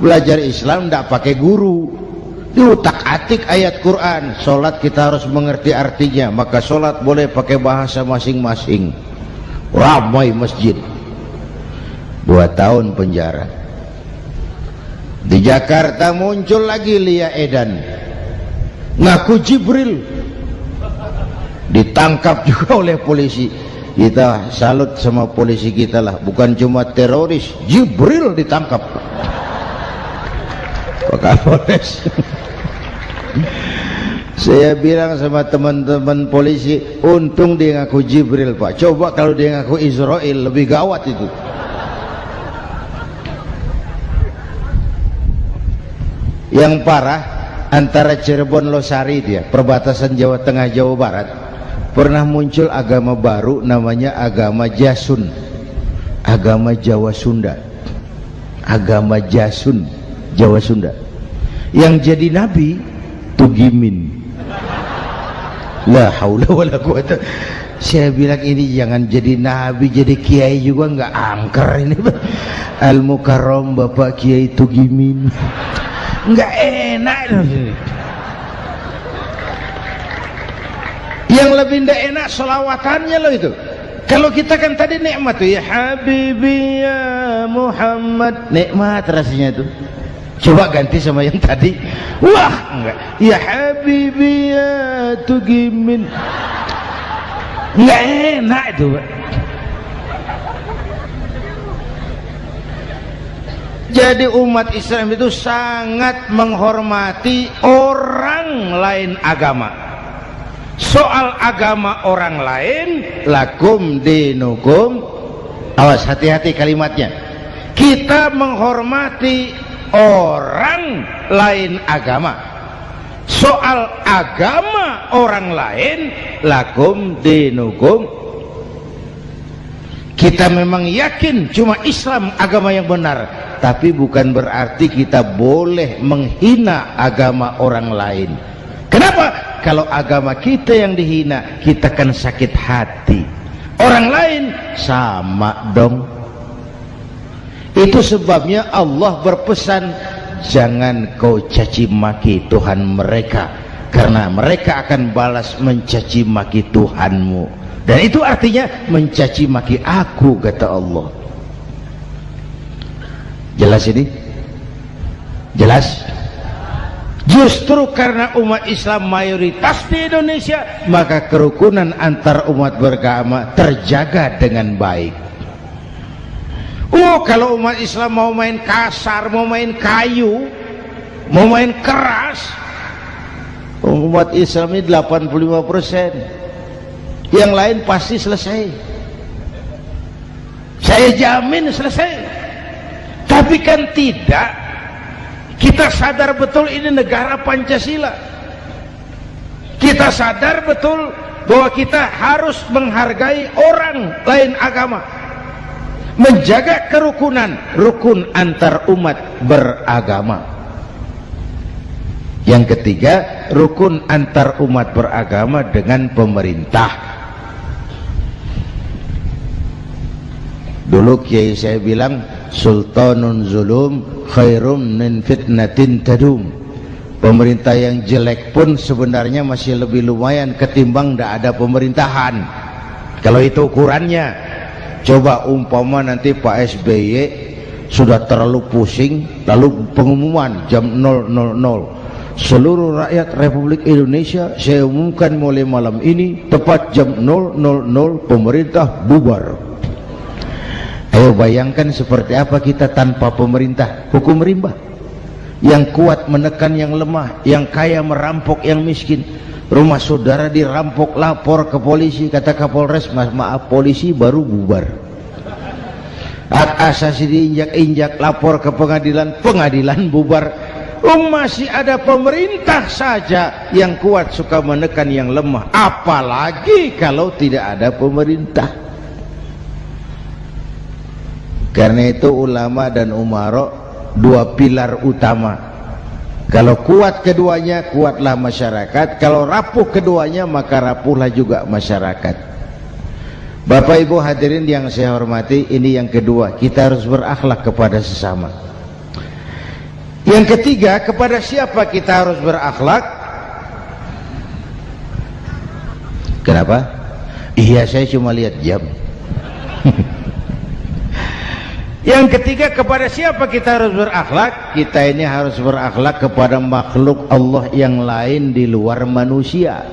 belajar Islam tidak pakai guru, diutak-atik ayat Quran. Sholat kita harus mengerti artinya, maka sholat boleh pakai bahasa masing-masing. Ramai masjid, 2 tahun penjara. Di Jakarta muncul lagi Lia Edan, ngaku Jibril, ditangkap juga oleh polisi. Kita salut sama polisi kita lah, bukan cuma teroris, Jibril ditangkap. Pak Kapolres. Saya bilang sama teman-teman polisi, untung dia ngaku Jibril, Pak. Coba kalau dia ngaku Israel, lebih gawat itu. Yang parah, antara Cirebon Losari, dia perbatasan Jawa Tengah Jawa Barat, pernah muncul agama baru namanya agama Jasun, agama Jawa Sunda, agama Jasun Jawa Sunda. Yang jadi nabi Tugimin. La haula wala quwata. Saya bilang ini jangan jadi nabi, jadi kiai juga nggak angker ini. Al Mukarram Bapak Kiai Tugimin, nggak enak. Yang lebih nggak enak selawatannya loh itu. Kalau kita kan tadi nikmat tuh, ya Habibi ya Muhammad, nikmat rasanya itu. Coba ganti sama yang tadi, wah enggak, ya Habibi ya Tugimin, nggak enak itu, Pak. Jadi umat Islam itu sangat menghormati orang lain agama. Soal agama orang lain, lakum dinukum, awas hati-hati kalimatnya. Kita menghormati orang lain agama. Soal agama orang lain, lakum dinukum, kita memang yakin cuma Islam agama yang benar, tapi bukan berarti kita boleh menghina agama orang lain. Kenapa? Kalau agama kita yang dihina, kita kan sakit hati. Orang lain sama dong. Itu sebabnya Allah berpesan, jangan kau caci maki Tuhan mereka, karena mereka akan balas mencaci maki Tuhanmu. Dan itu artinya mencaci maki aku, kata Allah. Jelas ini? Jelas? Justru karena umat Islam mayoritas di Indonesia, maka kerukunan antar umat beragama terjaga dengan baik. Oh, kalau umat Islam mau main kasar, mau main kayu, mau main keras, umat Islam ini 85%, yang lain pasti selesai. Saya jamin selesai. Tapi kan tidak. Kita sadar betul ini negara Pancasila. Kita sadar betul bahwa kita harus menghargai orang lain agama, menjaga kerukunan, rukun antar umat beragama. Yang ketiga, rukun antar umat beragama dengan pemerintah. Dulu kiai saya bilang, sultanun zulum khairum min fitnatin tadum. Pemerintah yang jelek pun sebenarnya masih lebih lumayan ketimbang tidak ada pemerintahan, kalau itu ukurannya. Coba umpama nanti Pak SBY sudah terlalu pusing, lalu pengumuman jam 000, seluruh rakyat Republik Indonesia saya umumkan mulai malam ini tepat jam 000 pemerintah bubar. Ayo bayangkan seperti apa kita tanpa pemerintah. Hukum rimba, yang kuat menekan yang lemah, yang kaya merampok yang miskin. Rumah saudara dirampok, lapor ke polisi, kata Kapolres, maaf polisi baru bubar. Hak asasi diinjak-injak, lapor ke pengadilan, pengadilan bubar. Masih ada pemerintah saja yang kuat suka menekan yang lemah, apalagi kalau tidak ada pemerintah. Karena itu ulama dan umara dua pilar utama. Kalau kuat keduanya, kuatlah masyarakat. Kalau rapuh keduanya, maka rapuhlah juga masyarakat. Bapak Ibu hadirin yang saya hormati, ini yang kedua, kita harus berakhlak kepada sesama. Yang ketiga, kepada siapa kita harus berakhlak? Kenapa? Iya, saya cuma lihat jam. Yang ketiga, kepada siapa kita harus berakhlak? Kita ini harus berakhlak kepada makhluk Allah yang lain di luar manusia.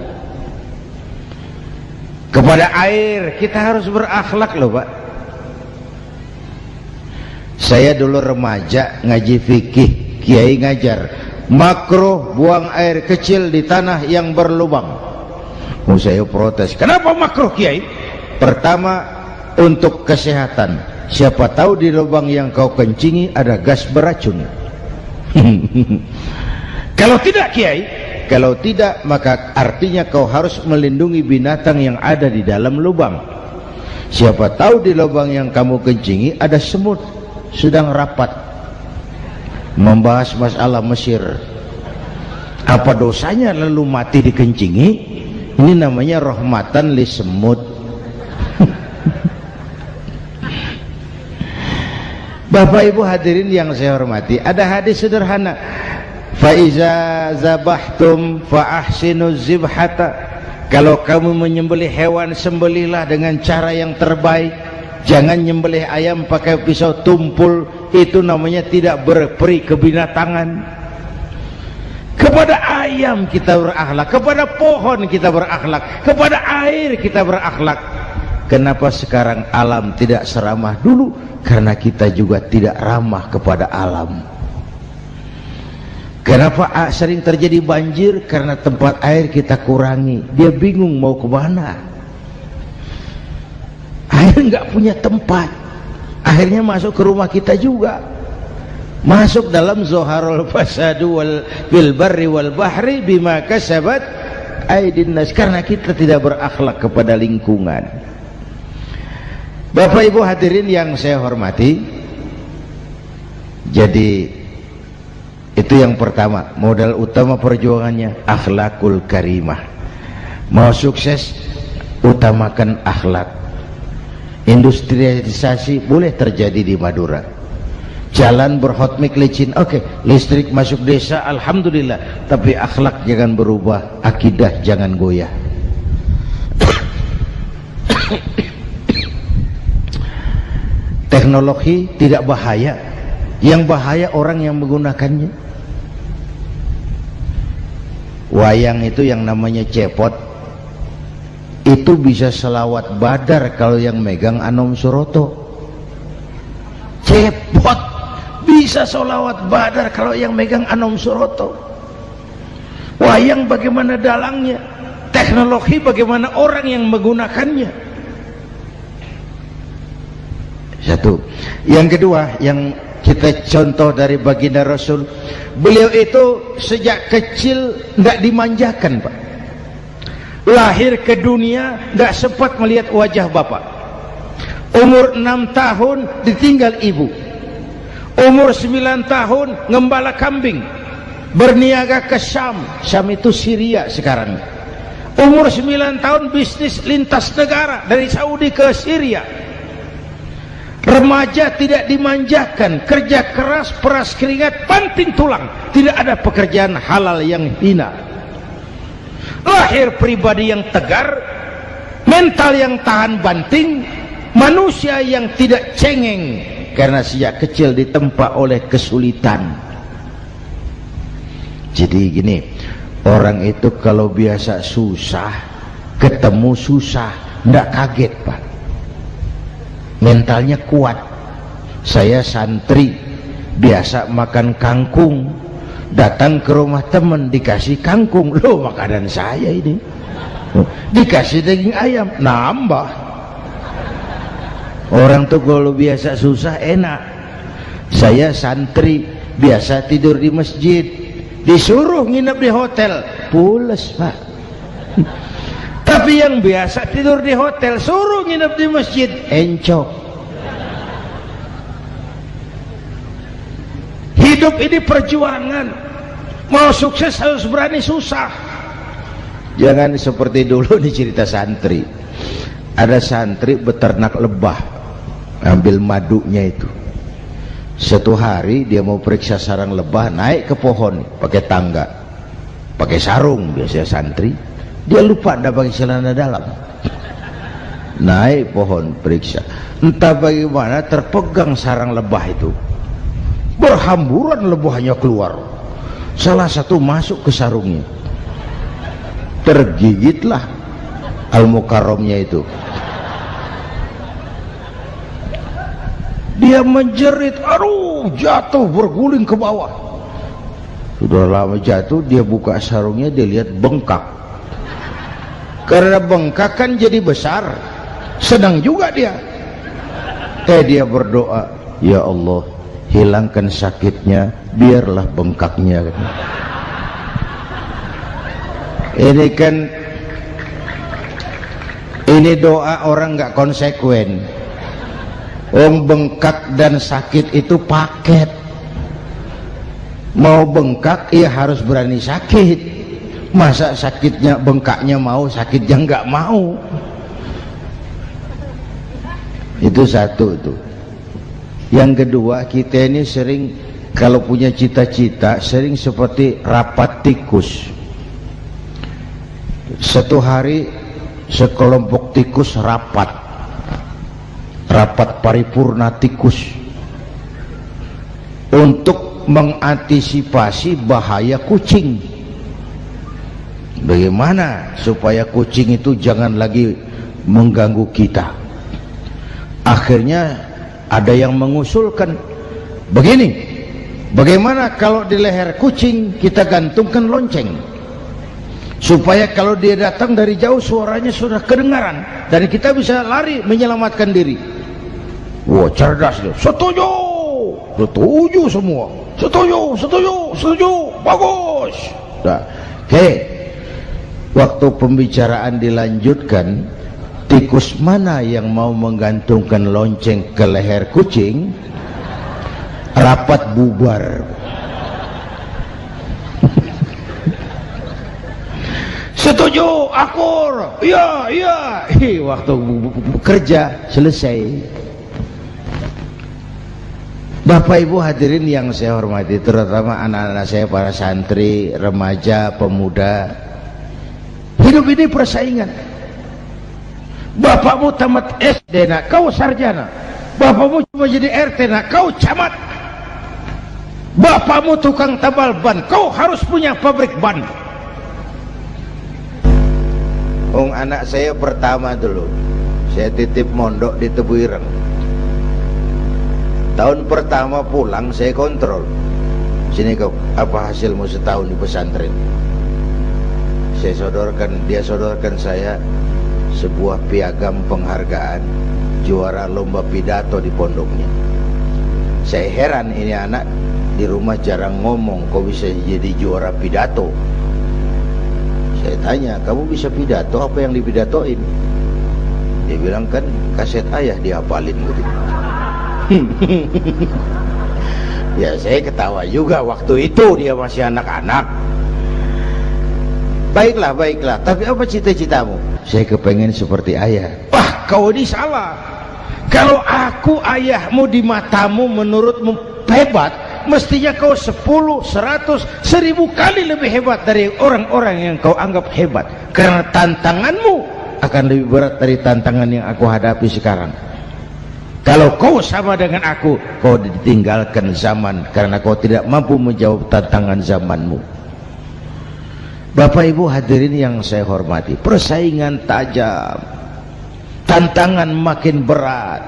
Kepada air kita harus berakhlak loh Pak. Saya dulu remaja ngaji fikih, kiai ngajar makruh buang air kecil di tanah yang berlubang. Saya protes, kenapa makruh kiai? Pertama, untuk kesehatan. Siapa tahu di lubang yang kau kencingi ada gas beracun. Kalau tidak kiai, kalau tidak maka artinya kau harus melindungi binatang yang ada di dalam lubang. Siapa tahu di lubang yang kamu kencingi ada semut sedang rapat membahas masalah Mesir. Apa dosanya lalu mati dikencingi? Ini namanya rahmatan li semut. Bapak Ibu hadirin yang saya hormati, ada hadis sederhana, fa iza zabahtum fa ahsinu zibhata. Kalau kamu menyembelih hewan, sembelihlah dengan cara yang terbaik. Jangan nyembelih ayam pakai pisau tumpul, itu namanya tidak berperi kebinatangan. Kepada ayam kita berakhlak, kepada pohon kita berakhlak, kepada air kita berakhlak. Kenapa sekarang alam tidak seramah dulu? Karena kita juga tidak ramah kepada alam. Kenapa sering terjadi banjir? Karena tempat air kita kurangi. Dia bingung mau ke mana. Air nggak punya tempat. Akhirnya masuk ke rumah kita juga. Masuk dalam zoharul fasadu bil barri wal bahri bima kasabat aydin nas. Karena kita tidak berakhlak kepada lingkungan. Bapak Ibu hadirin yang saya hormati, jadi itu yang pertama, modal utama perjuangannya akhlakul karimah. Mau sukses, utamakan akhlak. Industrialisasi boleh terjadi di Madura, jalan berhotmik licin, oke, listrik masuk desa, alhamdulillah, tapi akhlak jangan berubah, akidah jangan goyah. Teknologi tidak bahaya, yang bahaya orang yang menggunakannya. Wayang itu yang namanya cepot itu bisa selawat badar kalau yang megang Anom Suroto. Cepot bisa selawat badar kalau yang megang Anom Suroto. Wayang bagaimana dalangnya, teknologi bagaimana orang yang menggunakannya. Satu. Yang kedua, yang kita contoh dari baginda Rasul, beliau itu sejak kecil tidak dimanjakan, Pak. Lahir ke dunia tidak sempat melihat wajah bapak. Umur 6 tahun ditinggal ibu. Umur 9 tahun ngembala kambing, berniaga ke Syam. Syam itu Syria sekarang. Umur 9 tahun bisnis lintas negara dari Saudi ke Syria. Remaja tidak dimanjakan, kerja keras, peras keringat, banting tulang, tidak ada pekerjaan halal yang hina. Lahir pribadi yang tegar, mental yang tahan banting, manusia yang tidak cengeng karena sejak kecil ditempa oleh kesulitan. Jadi gini, orang itu kalau biasa susah, ketemu susah, tidak kaget, Pak. Mentalnya kuat. Saya santri biasa makan kangkung, datang ke rumah teman dikasih kangkung, loh makanan saya ini, dikasih daging ayam, nambah. Orang tuh kalau biasa susah enak. Saya santri biasa tidur di masjid, disuruh nginep di hotel, pules, Pak. Tapi yang biasa tidur di hotel suruh nginep di masjid, encok. Hidup ini perjuangan. Mau sukses harus berani susah. Jangan seperti dulu di cerita santri. Ada santri beternak lebah, ambil madunya itu. Satu hari dia mau periksa sarang lebah, naik ke pohon pakai tangga, pakai sarung biasanya santri. Dia lupa tidak pakai celana dalam, naik pohon periksa, entah bagaimana terpegang sarang lebah itu, berhamburan lebahnya keluar, salah satu masuk ke sarungnya, tergigitlah Al-Mukarramnya itu. Dia menjerit, aduh, jatuh berguling ke bawah. Sudah lama jatuh, dia buka sarungnya, dia lihat bengkak. Karena bengkak kan jadi besar, senang juga dia. Dia berdoa, ya Allah, hilangkan sakitnya, biarlah bengkaknya. Ini kan, ini doa orang nggak konsekuen. Bengkak dan sakit itu paket. Mau bengkak, ya harus berani sakit. Masa sakitnya bengkaknya mau, sakitnya nggak mau. Itu satu tuh. Yang kedua, kita ini sering kalau punya cita-cita sering seperti rapat tikus. Satu hari sekelompok tikus rapat paripurna tikus untuk mengantisipasi bahaya kucing. Bagaimana supaya kucing itu jangan lagi mengganggu kita? Akhirnya ada yang mengusulkan begini, bagaimana kalau di leher kucing kita gantungkan lonceng, supaya kalau dia datang dari jauh suaranya sudah kedengaran dan kita bisa lari menyelamatkan diri. Wah, cerdas dia. Setuju, setuju semua. Setuju, setuju, setuju, bagus. Nah, waktu pembicaraan dilanjutkan, tikus mana yang mau menggantungkan lonceng ke leher kucing? Rapat bubar. Setuju, akur. Iya, iya. Waktu bekerja selesai. Bapak Ibu hadirin yang saya hormati, terutama anak-anak saya, para santri, remaja, pemuda. Hidup ini persaingan. Bapakmu tamat SD, nak, kau sarjana. Bapakmu cuma jadi RT, nak, kau camat. Bapakmu tukang tambal ban, kau harus punya pabrik ban. Anak saya pertama dulu saya titip mondok di Tebu Ireng. Tahun pertama pulang saya kontrol, sini kau, apa hasilmu setahun di pesantren? Saya sodorkan, dia sodorkan saya sebuah piagam penghargaan juara lomba pidato di pondoknya. Saya heran, ini anak di rumah jarang ngomong, kok bisa jadi juara pidato? Saya tanya, kamu bisa pidato, apa yang dipidatoin? Dia bilang, kan kaset ayah dihafalin gitu. Ya saya ketawa juga, waktu itu dia masih anak-anak. Baiklah, baiklah, tapi apa cita-citamu? Saya kepengen seperti ayah. Wah, kau ini salah. Kalau aku ayahmu di matamu menurutmu hebat, mestinya kau 10, 100, 1000 kali lebih hebat dari orang-orang yang kau anggap hebat. Karena tantanganmu akan lebih berat dari tantangan yang aku hadapi sekarang. Kalau kau sama dengan aku, kau ditinggalkan zaman karena kau tidak mampu menjawab tantangan zamanmu. Bapak Ibu hadirin yang saya hormati, persaingan tajam, tantangan makin berat.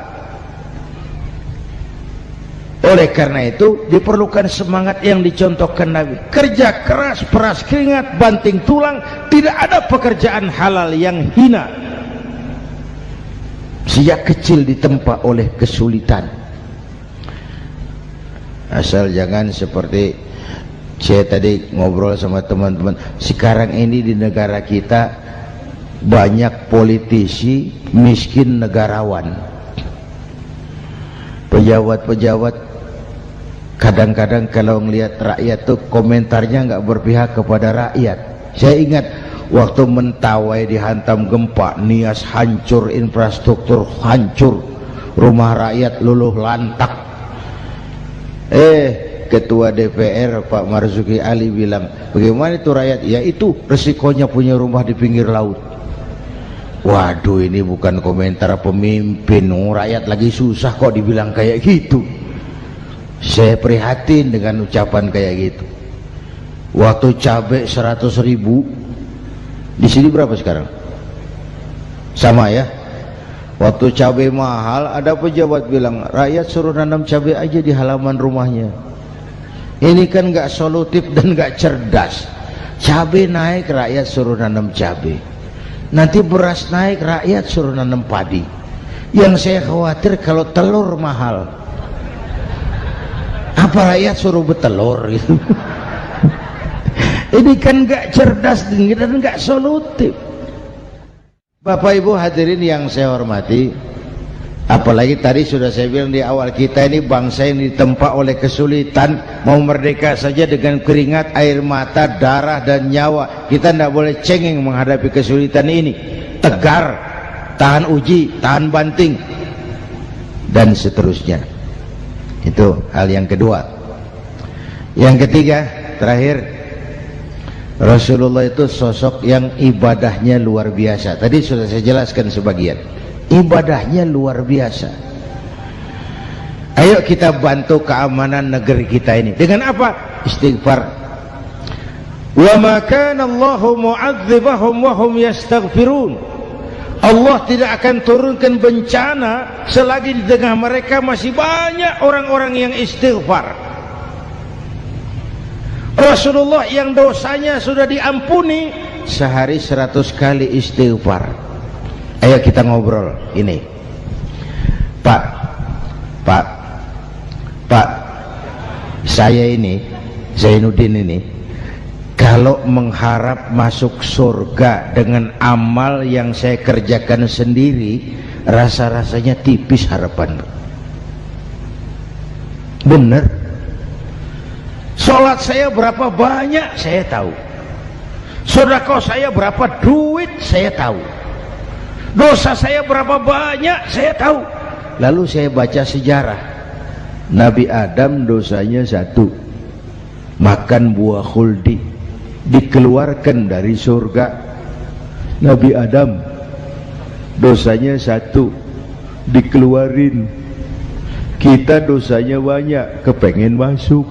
Oleh karena itu diperlukan semangat yang dicontohkan Nabi. Kerja keras, peras keringat, banting tulang. Tidak ada pekerjaan halal yang hina. Sejak kecil ditempa oleh kesulitan. Asal jangan seperti saya tadi ngobrol sama teman-teman, sekarang ini di negara kita banyak politisi miskin negarawan. Pejabat-pejabat kadang-kadang kalau ngelihat rakyat tuh komentarnya nggak berpihak kepada rakyat. Saya ingat waktu Mentawai dihantam gempa, Nias hancur, infrastruktur hancur, rumah rakyat luluh lantak. Ketua DPR Pak Marzuki Ali bilang, bagaimana itu rakyat? Ya itu resikonya punya rumah di pinggir laut. Waduh, ini bukan komentar pemimpin, rakyat lagi susah kok dibilang kayak gitu. Saya prihatin dengan ucapan kayak gitu. Waktu cabai 100.000, di sini berapa sekarang? Sama ya. Waktu cabai mahal, ada pejabat bilang, rakyat suruh nanam cabai aja di halaman rumahnya. Ini kan nggak solutif dan nggak cerdas. Cabai naik, rakyat suruh nanam cabai. Nanti beras naik, rakyat suruh nanam padi. Yang saya khawatir kalau telur mahal, apa rakyat suruh bertelur gitu? Ini kan nggak cerdas dan nggak solutif. Bapak Ibu hadirin yang saya hormati, apalagi tadi sudah saya bilang di awal, kita ini bangsa yang ditempa oleh kesulitan. Mau merdeka saja dengan keringat, air mata, darah dan nyawa. Kita tidak boleh cengeng menghadapi kesulitan ini. Tegar, tahan uji, tahan banting, dan seterusnya. Itu hal yang kedua. Yang ketiga, terakhir, Rasulullah itu sosok yang ibadahnya luar biasa. Tadi sudah saya jelaskan sebagian. Ibadahnya luar biasa. Ayo kita bantu keamanan negeri kita ini. Dengan apa? Istighfar. Wa ma kana Allahu mu'adzibahum wa hum yastaghfirun. Allah tidak akan turunkan bencana selagi di tengah mereka masih banyak orang-orang yang istighfar. Rasulullah yang dosanya sudah diampuni sehari 100 kali istighfar. Ayo kita ngobrol ini. Pak, saya ini Zainuddin ini, kalau mengharap masuk surga dengan amal yang saya kerjakan sendiri, rasa-rasanya tipis harapan. Bener. Sholat saya berapa banyak saya tahu, sedekah saya berapa duit saya tahu, dosa saya berapa banyak saya tahu. Lalu saya baca sejarah, Nabi Adam dosanya 1, makan buah khuldi, dikeluarkan dari surga. Nabi Adam dosanya 1, dikeluarin. Kita dosanya banyak, kepengen masuk.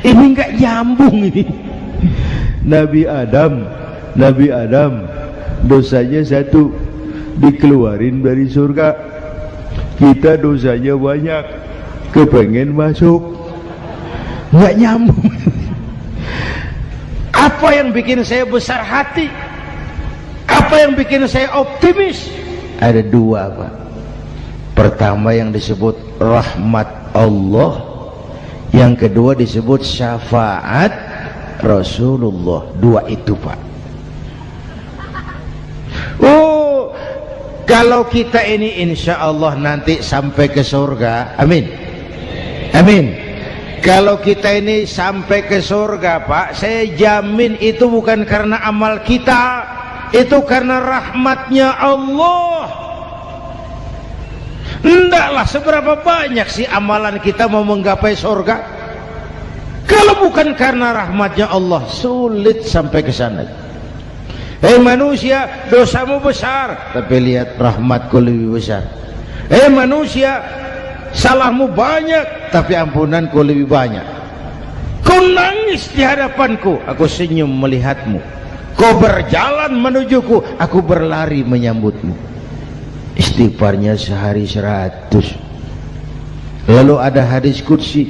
Ini enggak nyambung ini. Nabi Adam Nabi Adam dosanya satu, dikeluarin dari surga. Kita dosanya banyak, kepengen masuk, nggak nyambung. Apa yang bikin saya besar hati? Apa yang bikin saya optimis? Ada dua, Pak. Pertama yang disebut rahmat Allah, yang kedua disebut syafaat Rasulullah. Dua itu, Pak. Oh, kalau kita ini insya Allah nanti sampai ke surga, amin, amin. Kalau kita ini sampai ke surga, Pak, saya jamin itu bukan karena amal kita, itu karena rahmatnya Allah. Ndaklah seberapa banyak sih amalan kita mau menggapai surga. Kalau bukan karena rahmatnya Allah, sulit sampai ke sana. Manusia, dosamu besar, tapi lihat rahmatku lebih besar. Manusia, salahmu banyak, tapi ampunanku lebih banyak. Kau nangis di hadapanku, aku senyum melihatmu. Kau berjalan menujuku, aku berlari menyambutmu. Istighfarnya sehari 100. Lalu ada hadis qudsi,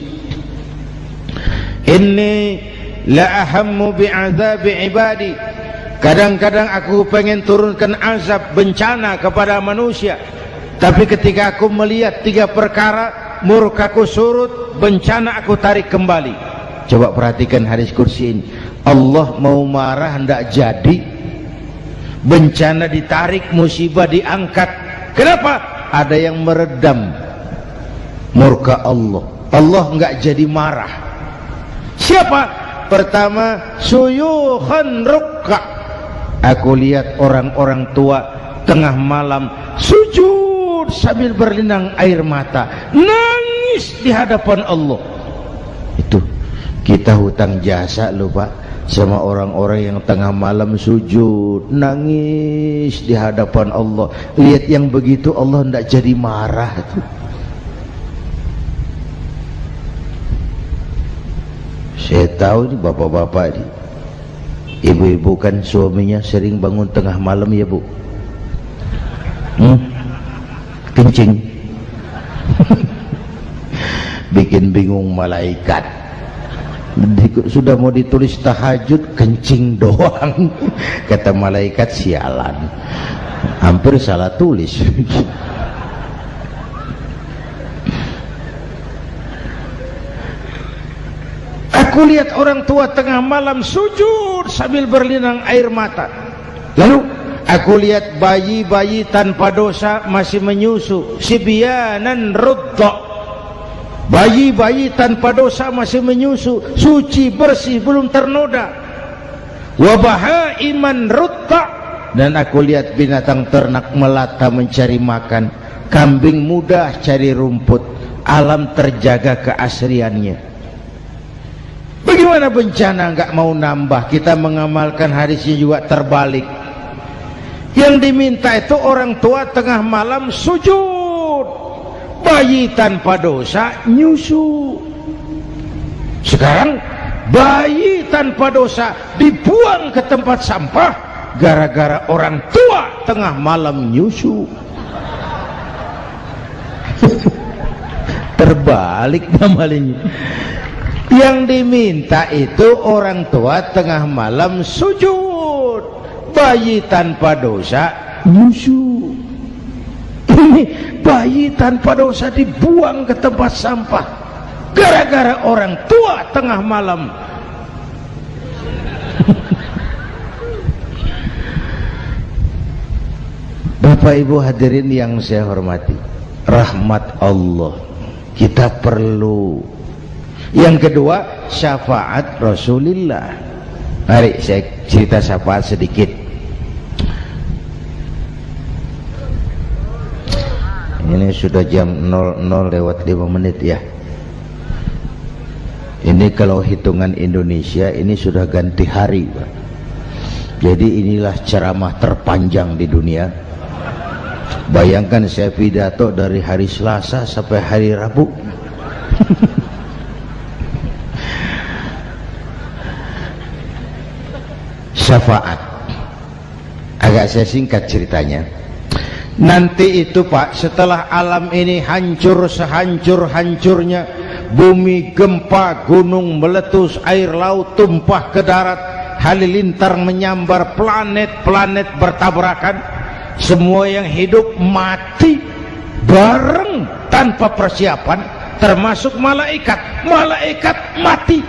inni la ahammu bi'adzabi ibadi. Kadang-kadang aku pengen turunkan azab, bencana kepada manusia, tapi ketika aku melihat 3 perkara, murkaku surut, bencana aku tarik kembali. Coba perhatikan hadis qudsi ini. Allah mau marah hendak jadi, bencana ditarik, musibah diangkat. Kenapa? Ada yang meredam murka Allah. Allah enggak jadi marah. Siapa? Pertama, suyukhan rukka. Aku lihat orang-orang tua tengah malam sujud sambil berlinang air mata, nangis di hadapan Allah. Itu kita hutang jasa loh, Pak, sama orang-orang yang tengah malam sujud nangis di hadapan Allah. Lihat yang begitu Allah tidak jadi marah. Saya tahu nih bapak-bapak nih, ibu-ibu kan suaminya sering bangun tengah malam ya Bu, kencing. Bikin bingung malaikat. Sudah mau ditulis tahajud, kencing doang. Kata malaikat, sialan, hampir salah tulis. Aku lihat orang tua tengah malam sujud sambil berlinang air mata. Lalu aku lihat bayi-bayi tanpa dosa masih menyusu, sibyanan rudda. Bayi-bayi tanpa dosa masih menyusu, suci bersih, belum ternoda. Wa bahaiman rutta. Dan aku lihat binatang ternak melata mencari makan, kambing mudah cari rumput, alam terjaga keasriannya. Bagaimana bencana enggak mau nambah? Kita mengamalkan hadisnya juga terbalik. Yang diminta itu orang tua tengah malam sujud, bayi tanpa dosa nyusu. Sekarang bayi tanpa dosa dibuang ke tempat sampah gara-gara orang tua tengah malam nyusu. Terbalik namanya. Yang diminta itu orang tua tengah malam sujud, bayi tanpa dosa nyusu. Ini bayi tanpa dosa dibuang ke tempat sampah gara-gara orang tua tengah malam. Bapak Ibu hadirin yang saya hormati, rahmat Allah kita perlu. Yang kedua, syafaat Rasulullah. Mari saya cerita syafaat sedikit. Ini sudah jam 00 lewat 5 menit ya. Ini kalau hitungan Indonesia ini sudah ganti hari, Pak. Jadi inilah ceramah terpanjang di dunia. Bayangkan saya pidato dari hari Selasa sampai hari Rabu. Syafaat. Ya, saya singkat ceritanya. Nanti itu Pak, setelah alam ini hancur sehancur-hancurnya, bumi gempa, gunung meletus, air laut tumpah ke darat, halilintar menyambar, planet-planet bertabrakan, semua yang hidup mati bareng tanpa persiapan, termasuk malaikat. Malaikat mati,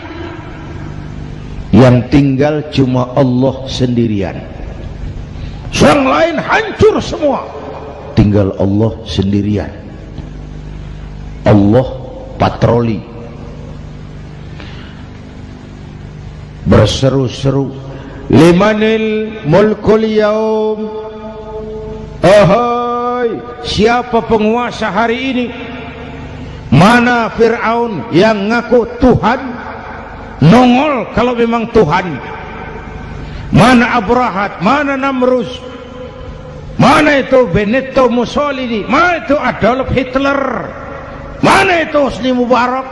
yang tinggal cuma Allah sendirian. Yang lain hancur semua, tinggal Allah sendirian. Allah patroli, berseru-seru, limanil mulkul yaum, ahai, siapa penguasa hari ini? Mana Fir'aun yang ngaku Tuhan? Nongol kalau memang Tuhan. Mana Abrahat, mana Namrus, mana itu Benito Mussolini, mana itu Adolf Hitler, mana itu Hosni Mubarak?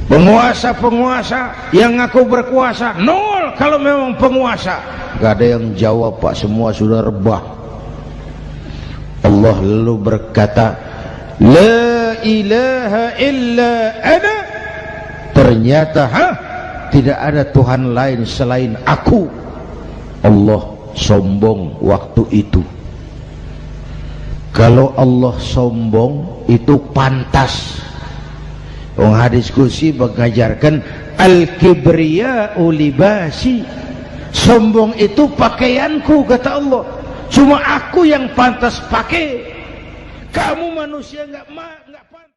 Penguasa-penguasa yang ngaku berkuasa, nol kalau memang penguasa. Gak ada yang jawab Pak, semua sudah rebah. Allah lalu berkata, la ilaha illa ana. Ternyata tidak ada Tuhan lain selain aku. Allah sombong waktu itu. Kalau Allah sombong itu pantas. Hadis kursi mengajarkan al-kibriya'u libasi, sombong itu pakaianku, kata Allah. Cuma aku yang pantas pakai, kamu manusia nggak pantas.